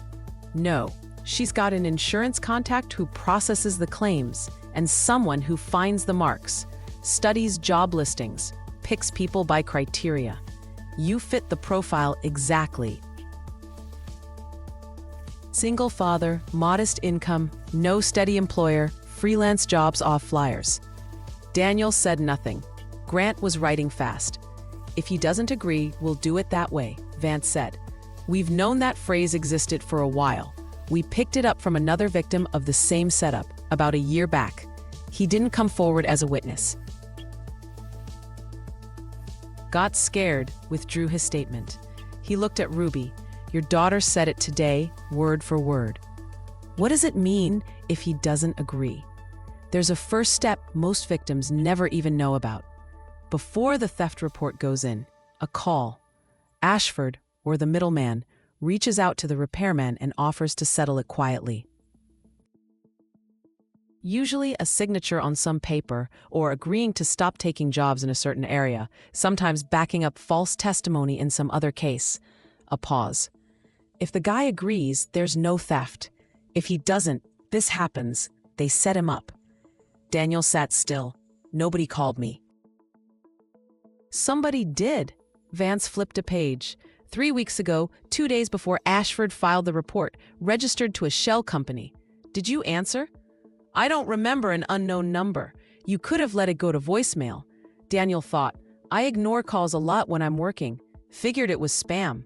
No, she's got an insurance contact who processes the claims, and someone who finds the marks, studies job listings, picks people by criteria. You fit the profile exactly. Single father, modest income, no steady employer, freelance jobs off flyers. Daniel said nothing. Grant was writing fast. "If he doesn't agree, we'll do it that way," Vance said. "We've known that phrase existed for a while. We picked it up from another victim of the same setup, about a year back. He didn't come forward as a witness. Got scared, withdrew his statement. He looked at Ruby. Your daughter said it today, word for word. What does it mean if he doesn't agree? There's a first step most victims never even know about. Before the theft report goes in, a call. Ashford, or the middleman, reaches out to the repairman and offers to settle it quietly. Usually a signature on some paper or agreeing to stop taking jobs in a certain area, sometimes backing up false testimony in some other case. A pause. If the guy agrees, there's no theft. If he doesn't, this happens. They set him up. Daniel sat still. Nobody called me. Somebody did. Vance flipped a page. 3 weeks ago, 2 days before Ashford filed the report, registered to a shell company. Did you answer? I don't remember an unknown number. You could have let it go to voicemail. Daniel thought, I ignore calls a lot when I'm working. Figured it was spam.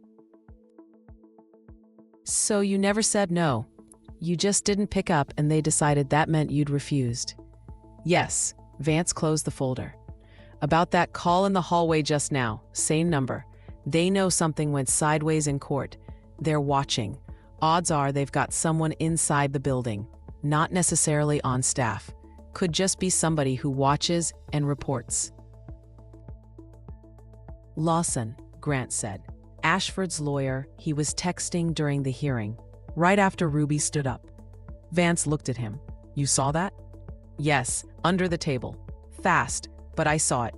So you never said no. You just didn't pick up and they decided that meant you'd refused. Yes, Vance closed the folder. About that call in the hallway just now, same number. They know something went sideways in court. They're watching. Odds are they've got someone inside the building. Not necessarily on staff. Could just be somebody who watches and reports. Lawson, Grant said. Ashford's lawyer, he was texting during the hearing, right after Ruby stood up. Vance looked at him. You saw that? Yes, under the table. Fast, but I saw it.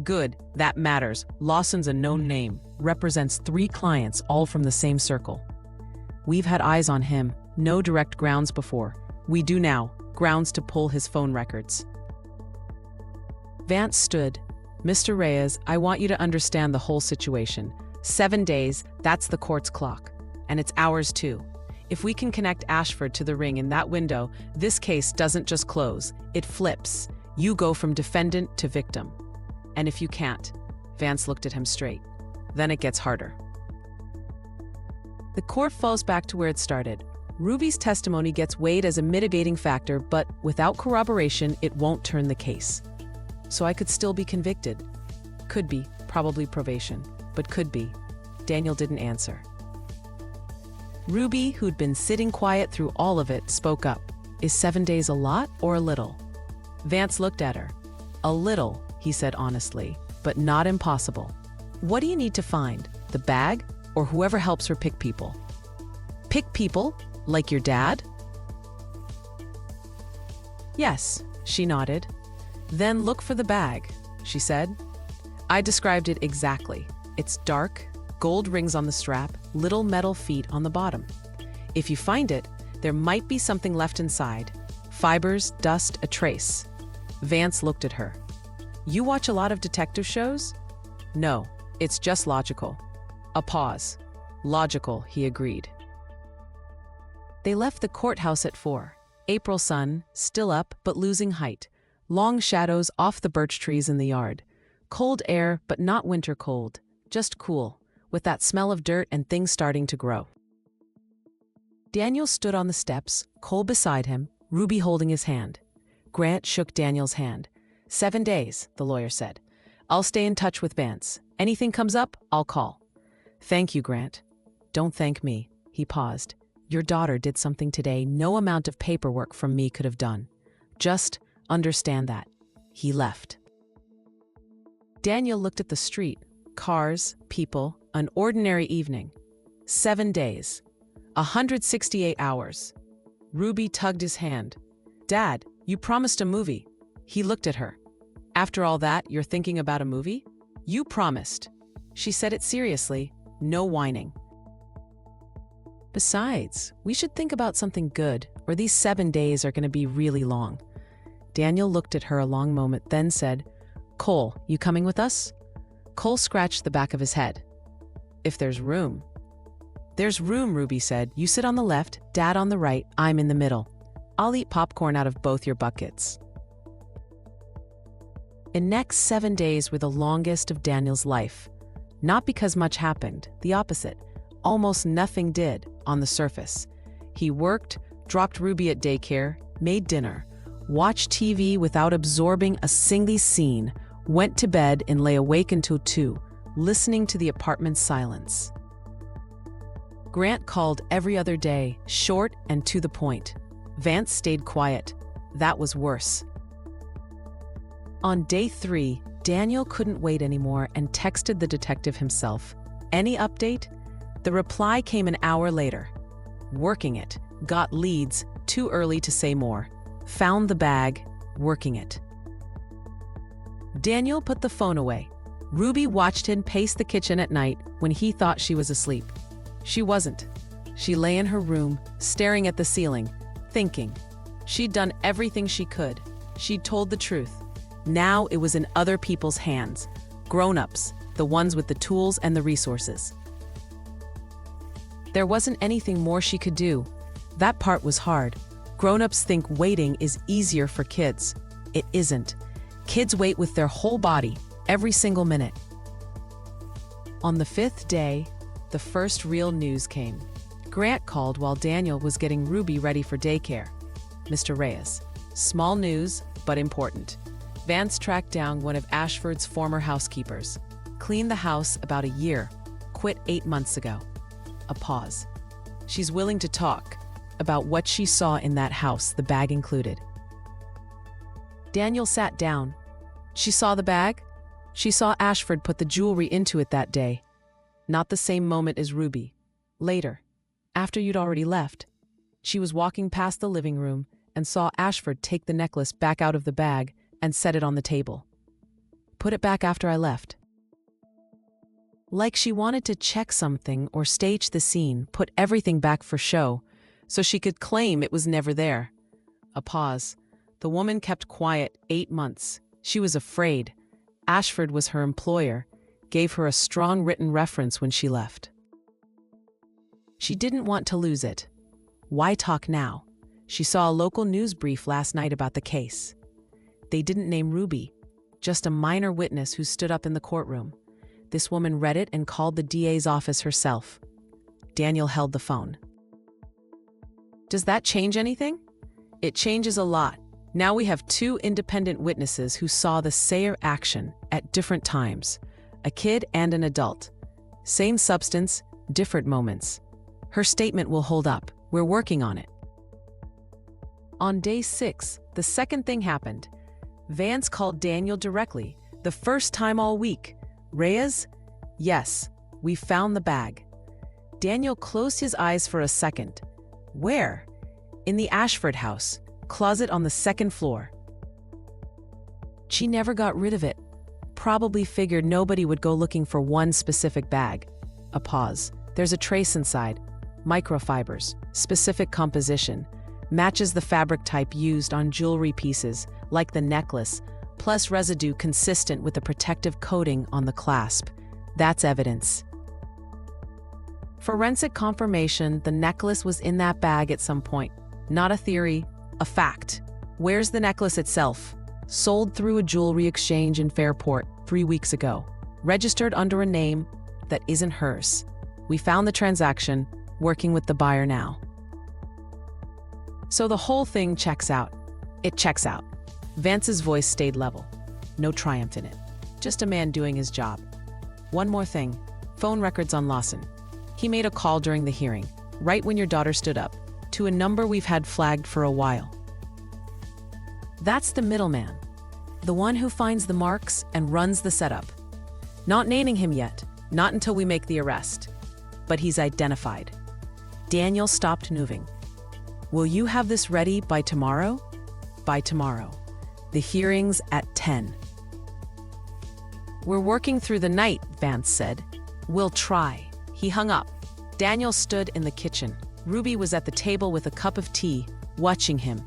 Good, that matters. Lawson's a known name, represents 3 clients, all from the same circle. We've had eyes on him, no direct grounds before. We do now, grounds to pull his phone records. Vance stood. Mr. Reyes, I want you to understand the whole situation. 7 days, that's the court's clock. And it's ours too. If we can connect Ashford to the ring in that window, this case doesn't just close, it flips. You go from defendant to victim. And if you can't, Vance looked at him straight. Then it gets harder. The court falls back to where it started. Ruby's testimony gets weighed as a mitigating factor, but without corroboration, it won't turn the case. So I could still be convicted. Could be, probably probation, but could be. Daniel didn't answer. Ruby, who'd been sitting quiet through all of it, spoke up. Is 7 days a lot or a little? Vance looked at her. A little, he said honestly, but not impossible. What do you need to find? The bag or whoever helps her pick people? Pick people? Like your dad? Yes, she nodded. Then look for the bag, she said. I described it exactly. It's dark, gold rings on the strap, little metal feet on the bottom. If you find it, there might be something left inside. Fibers, dust, a trace. Vance looked at her. You watch a lot of detective shows? No, it's just logical. A pause. Logical, he agreed. They left the courthouse at 4. April sun, still up but losing height. Long shadows off the birch trees in the yard. Cold air, but not winter cold. Just cool, with that smell of dirt and things starting to grow. Daniel stood on the steps, Cole beside him, Ruby holding his hand. Grant shook Daniel's hand. 7 days, the lawyer said. I'll stay in touch with Vance. Anything comes up, I'll call. Thank you, Grant. Don't thank me. He paused. Your daughter did something today no amount of paperwork from me could have done. Just understand that. He left. Daniel looked at the street. Cars, people, an ordinary evening. 7 days. 168 hours. Ruby tugged his hand. Dad, you promised a movie. He looked at her. After all that, you're thinking about a movie? You promised. She said it seriously, no whining. Besides, we should think about something good, or these 7 days are going to be really long. Daniel looked at her a long moment, then said, Cole, you coming with us? Cole scratched the back of his head. If there's room. There's room, Ruby said. You sit on the left, Dad on the right, I'm in the middle. I'll eat popcorn out of both your buckets. The next 7 days were the longest of Daniel's life. Not because much happened, the opposite. Almost nothing did, on the surface. He worked, dropped Ruby at daycare, made dinner, watched TV without absorbing a single scene, went to bed and lay awake until 2, listening to the apartment's silence. Grant called every other day, short and to the point. Vance stayed quiet. That was worse. On day 3, Daniel couldn't wait anymore and texted the detective himself. Any update? The reply came an hour later. Working it. Got leads. Too early to say more. Found the bag. Working it. Daniel put the phone away. Ruby watched him pace the kitchen at night when he thought she was asleep. She wasn't. She lay in her room, staring at the ceiling, thinking. She'd done everything she could. She'd told the truth. Now it was in other people's hands. Grown-ups, the ones with the tools and the resources. There wasn't anything more she could do. That part was hard. Grown-ups think waiting is easier for kids. It isn't. Kids wait with their whole body, every single minute. On the 5th day, the first real news came. Grant called while Daniel was getting Ruby ready for daycare. Mr. Reyes. Small news, but important. Vance tracked down one of Ashford's former housekeepers. Cleaned the house about a year. Quit 8 months ago. A pause. She's willing to talk about what she saw in that house, the bag included. Daniel sat down. She saw the bag? She saw Ashford put the jewelry into it that day. Not the same moment as Ruby. Later, after you'd already left, she was walking past the living room and saw Ashford take the necklace back out of the bag and set it on the table. Put it back after I left. Like she wanted to check something or stage the scene, put everything back for show, so she could claim it was never there. A pause. The woman kept quiet 8 months. She was afraid. Ashford was her employer, gave her a strong written reference when she left. She didn't want to lose it. Why talk now? She saw a local news brief last night about the case. They didn't name Ruby, just a minor witness who stood up in the courtroom. This woman read it and called the DA's office herself. Daniel held the phone. Does that change anything? It changes a lot. Now we have two independent witnesses who saw the same action at different times, a kid and an adult. Same substance, different moments. Her statement will hold up. We're working on it. On day 6, the second thing happened. Vance called Daniel directly, the first time all week. Reyes? Yes, we found the bag. Daniel closed his eyes for a second. Where? In the Ashford house, closet on the second floor. She never got rid of it. Probably figured nobody would go looking for one specific bag. A pause. There's a trace inside. Microfibers, specific composition. Matches the fabric type used on jewelry pieces, like the necklace, plus residue consistent with the protective coating on the clasp. That's evidence. Forensic confirmation the necklace was in that bag at some point. Not a theory, a fact. Where's the necklace itself? Sold through a jewelry exchange in Fairport 3 weeks ago. Registered under a name that isn't hers. We found the transaction, working with the buyer now. So the whole thing checks out. It checks out. Vance's voice stayed level. No triumph in it. Just a man doing his job. One more thing. Phone records on Lawson. He made a call during the hearing, right when your daughter stood up, to a number we've had flagged for a while. That's the middleman. The one who finds the marks and runs the setup. Not naming him yet, not until we make the arrest. But he's identified. Daniel stopped moving. Will you have this ready by tomorrow? By tomorrow. The hearing's at 10. We're working through the night, Vance said. We'll try. He hung up. Daniel stood in the kitchen. Ruby was at the table with a cup of tea, watching him.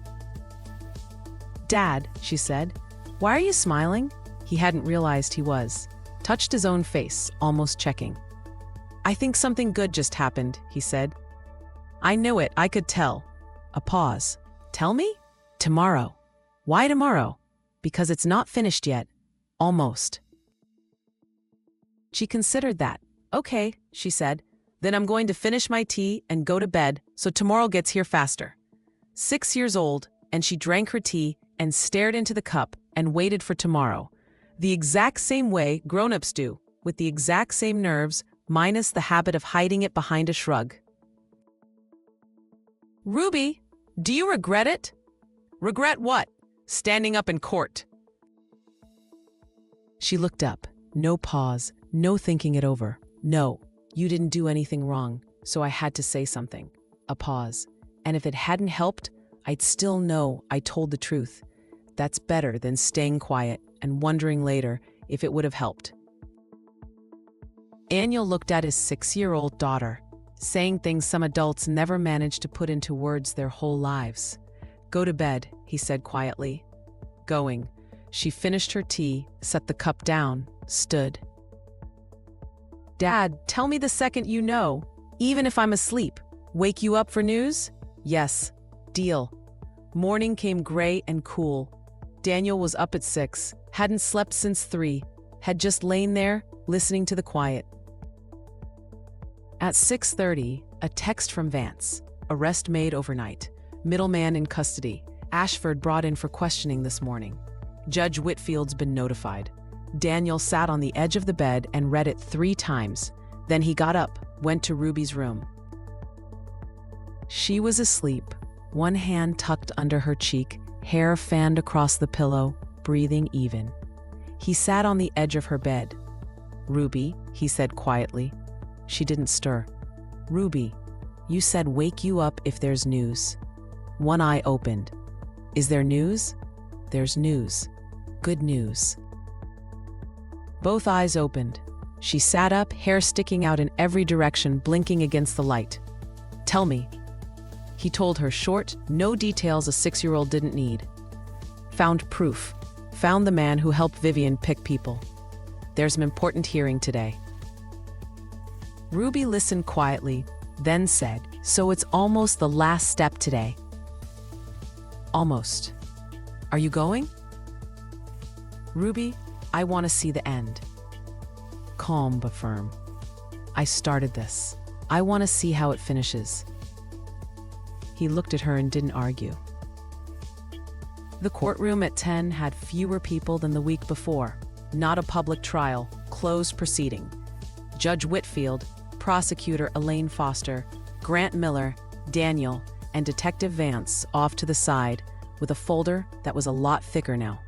Dad, she said, why are you smiling? He hadn't realized he was. Touched his own face, almost checking. I think something good just happened, he said. I knew it, I could tell. A pause. Tell me? Tomorrow. Why tomorrow? Because it's not finished yet. Almost. She considered that. Okay, she said. Then I'm going to finish my tea and go to bed so tomorrow gets here faster. 6 years old, and she drank her tea and stared into the cup and waited for tomorrow. The exact same way grown-ups do, with the exact same nerves, minus the habit of hiding it behind a shrug. Ruby, do you regret it? Regret what? Standing up in court. She looked up. No pause, no thinking it over. No, you didn't do anything wrong, so I had to say something. A pause. And if it hadn't helped, I'd still know I told the truth. That's better than staying quiet and wondering later if it would have helped. Daniel looked at his 6-year-old daughter, saying things some adults never manage to put into words their whole lives. Go to bed, he said quietly. Going. She finished her tea, set the cup down, stood. Dad, tell me the second you know, even if I'm asleep. Wake you up for news? Yes. Deal. Morning came gray and cool. Daniel was up at 6, hadn't slept since 3, had just lain there, listening to the quiet. At 6:30, a text from Vance. Arrest made overnight. Middleman in custody. Ashford brought in for questioning this morning. Judge Whitfield's been notified. Daniel sat on the edge of the bed and read it 3 times. Then he got up, went to Ruby's room. She was asleep, one hand tucked under her cheek, hair fanned across the pillow, breathing even. He sat on the edge of her bed. Ruby, he said quietly. She didn't stir. Ruby, you said wake you up if there's news. One eye opened. Is there news? There's news. Good news. Both eyes opened. She sat up, hair sticking out in every direction, blinking against the light. Tell me. He told her short, no details a 6-year-old didn't need. Found proof. Found the man who helped Vivian pick people. There's an important hearing today. Ruby listened quietly, then said, So it's almost the last step today. Almost. Are you going? Ruby, I want to see the end. Calm but firm. I started this. I want to see how it finishes. He looked at her and didn't argue. The courtroom at 10 had fewer people than the week before. Not a public trial, closed proceeding. Judge Whitfield, prosecutor Elaine Foster, Grant Miller, Daniel, and Detective Vance off to the side with a folder that was a lot thicker now.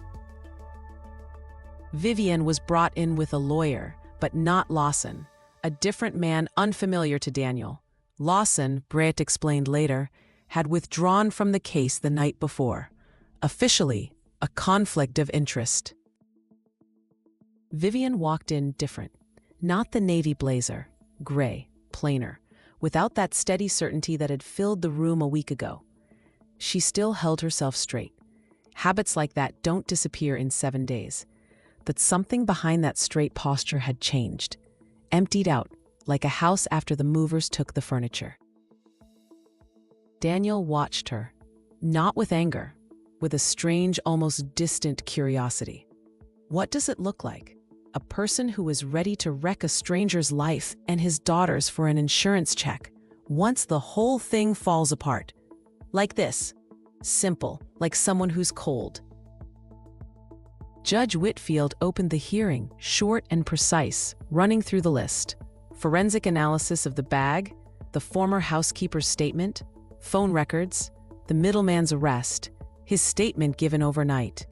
Vivian was brought in with a lawyer, but not Lawson, a different man unfamiliar to Daniel. Lawson, Brett explained later, had withdrawn from the case the night before. Officially, a conflict of interest. Vivian walked in different. Not the navy blazer, gray, plainer, without that steady certainty that had filled the room a week ago. She still held herself straight. Habits like that don't disappear in 7 days. But something behind that straight posture had changed, emptied out, like a house after the movers took the furniture. Daniel watched her, not with anger, with a strange, almost distant curiosity. What does it look like? A person who is ready to wreck a stranger's life and his daughter's for an insurance check, once the whole thing falls apart. Like this. Simple, like someone who's cold. Judge Whitfield opened the hearing, short and precise, running through the list. Forensic analysis of the bag, the former housekeeper's statement, phone records, the middleman's arrest, his statement given overnight.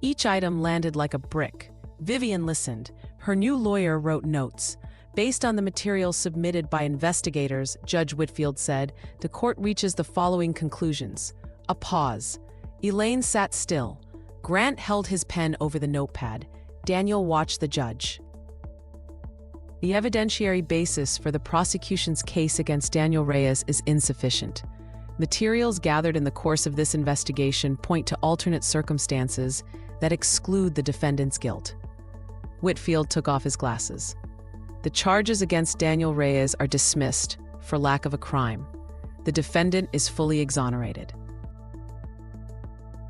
Each item landed like a brick. Vivian listened. Her new lawyer wrote notes. Based on the material submitted by investigators, Judge Whitfield said, the court reaches the following conclusions. A pause. Elaine sat still. Grant held his pen over the notepad. Daniel watched the judge. The evidentiary basis for the prosecution's case against Daniel Reyes is insufficient. Materials gathered in the course of this investigation point to alternate circumstances that exclude the defendant's guilt. Whitfield took off his glasses. The charges against Daniel Reyes are dismissed for lack of a crime. The defendant is fully exonerated.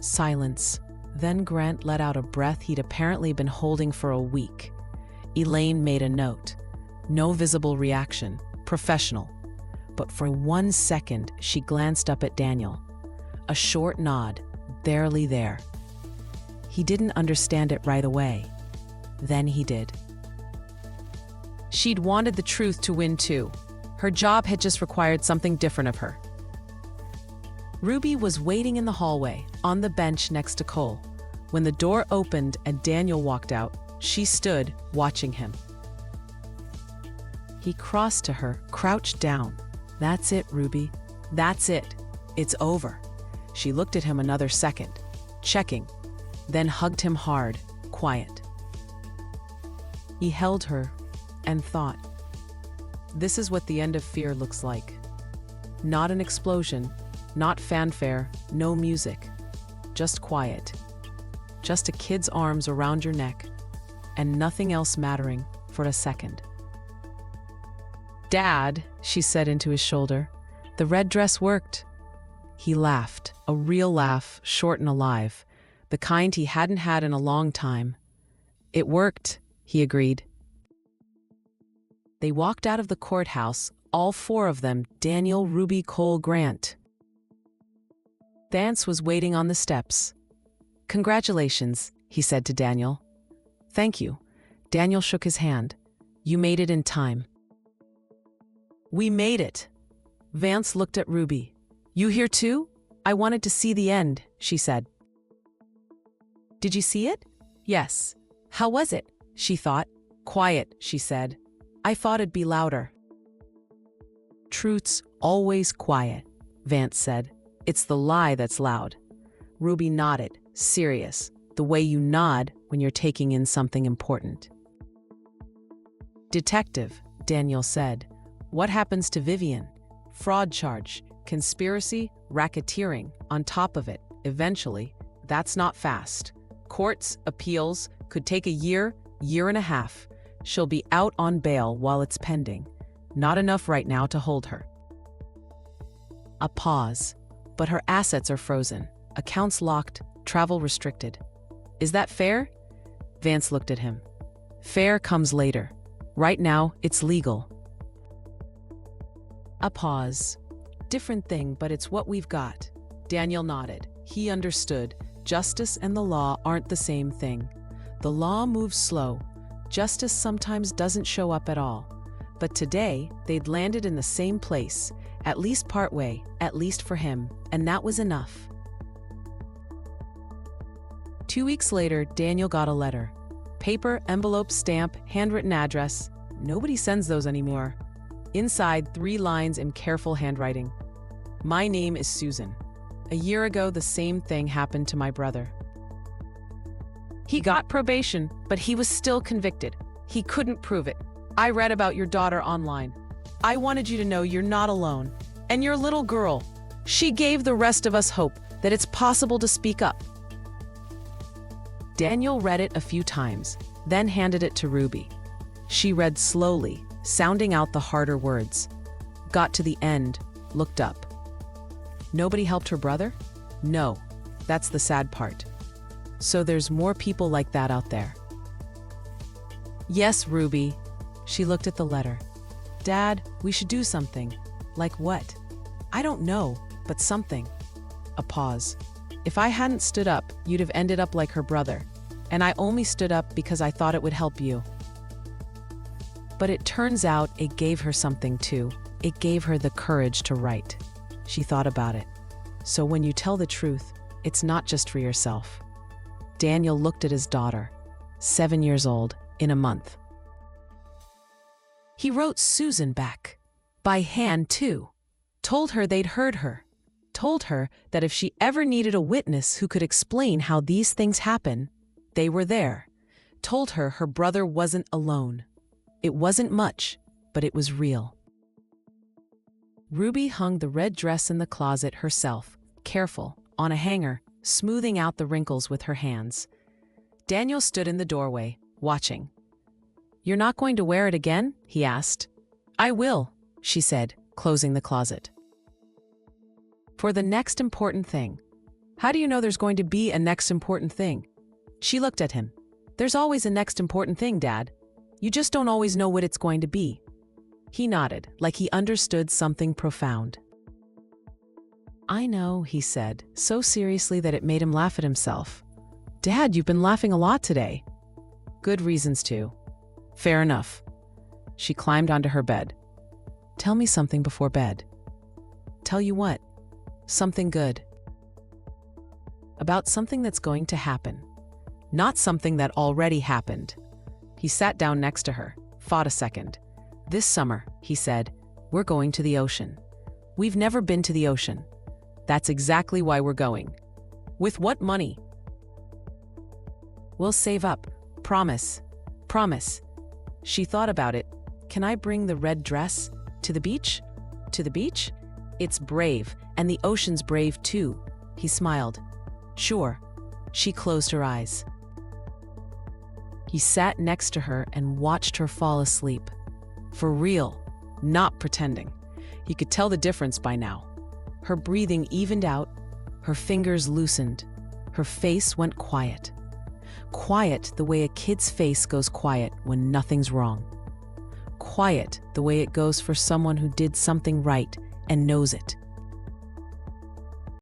Silence. Then Grant let out a breath he'd apparently been holding for a week. Elaine made a note. No visible reaction. Professional. But for 1 second, she glanced up at Daniel. A short nod, barely there. He didn't understand it right away. Then he did. She'd wanted the truth to win too. Her job had just required something different of her. Ruby was waiting in the hallway, on the bench next to Cole. When the door opened and Daniel walked out, she stood, watching him. He crossed to her, crouched down. That's it, Ruby. That's it. It's over. She looked at him another second, checking, then hugged him hard, quiet. He held her and thought, this is what the end of fear looks like. Not an explosion, not fanfare, no music, just quiet. Just a kid's arms around your neck, and nothing else mattering for a second. Dad, she said into his shoulder, the red dress worked. He laughed, a real laugh, short and alive, the kind he hadn't had in a long time. It worked, he agreed. They walked out of the courthouse, all 4 of them, Daniel, Ruby, Cole, Grant. Vance was waiting on the steps. Congratulations, he said to Daniel. Thank you. Daniel shook his hand. You made it in time. We made it. Vance looked at Ruby. You here too? I wanted to see the end, she said. Did you see it? Yes. How was it? She thought. Quiet, she said. I thought it'd be louder. Truth's always quiet, Vance said. It's the lie that's loud. Ruby nodded, serious, the way you nod when you're taking in something important. Detective, Daniel said. What happens to Vivian? Fraud charge, conspiracy, racketeering, on top of it, eventually. That's not fast. Courts, appeals, could take a year, year and a half. She'll be out on bail while it's pending. not enough right now to hold her. A pause. But her assets are frozen, accounts locked, travel restricted. Is that fair? Vance looked at him. Fair comes later. Right now, it's legal. A pause. Different thing, but it's what we've got. Daniel nodded. He understood. Justice and the law aren't the same thing. The law moves slow. Justice sometimes doesn't show up at all. But today, they'd landed in the same place, at least partway, at least for him, and that was enough. 2 weeks later, Daniel got a letter. Paper, envelope, stamp, handwritten address. Nobody sends those anymore. Inside, 3 lines in careful handwriting. My name is Susan. A year ago, the same thing happened to my brother. He got probation, but he was still convicted. He couldn't prove it. I read about your daughter online. I wanted you to know you're not alone. And your little girl, she gave the rest of us hope that it's possible to speak up. Daniel read it a few times, then handed it to Ruby. She read slowly, sounding out the harder words. Got to the end, looked up. Nobody helped her brother? No, that's the sad part. So there's more people like that out there. Yes, Ruby. She looked at the letter. Dad, we should do something. Like what? I don't know, but something. A pause. If I hadn't stood up, you'd have ended up like her brother. And I only stood up because I thought it would help you. But it turns out it gave her something too. It gave her the courage to write. She thought about it. So when you tell the truth, it's not just for yourself. Daniel looked at his daughter, 7 years old, in a month. He wrote Susan back. By hand, too. Told her they'd heard her. Told her that if she ever needed a witness who could explain how these things happen, they were there. Told her her brother wasn't alone. It wasn't much, but it was real. Ruby hung the red dress in the closet herself, careful, on a hanger, smoothing out the wrinkles with her hands. Daniel stood in the doorway, watching. You're not going to wear it again? He asked. I will, she said, closing the closet. For the next important thing. How do you know there's going to be a next important thing? She looked at him. There's always a next important thing, Dad. You just don't always know what it's going to be. He nodded, like he understood something profound. I know, he said, so seriously that it made him laugh at himself. Dad, you've been laughing a lot today. Good reasons to. Fair enough. She climbed onto her bed. Tell me something before bed. Tell you what? Something good. About something that's going to happen. Not something that already happened. He sat down next to her, fought a second. This summer, he said, we're going to the ocean. We've never been to the ocean. That's exactly why we're going. With what money? We'll save up. Promise. Promise. She thought about it. Can I bring the red dress? To the beach? To the beach? It's brave, and the ocean's brave too. He smiled. Sure. She closed her eyes. He sat next to her and watched her fall asleep. For real, not pretending. He could tell the difference by now. Her breathing evened out, her fingers loosened, her face went quiet. Quiet the way a kid's face goes quiet when nothing's wrong. Quiet the way it goes for someone who did something right and knows it.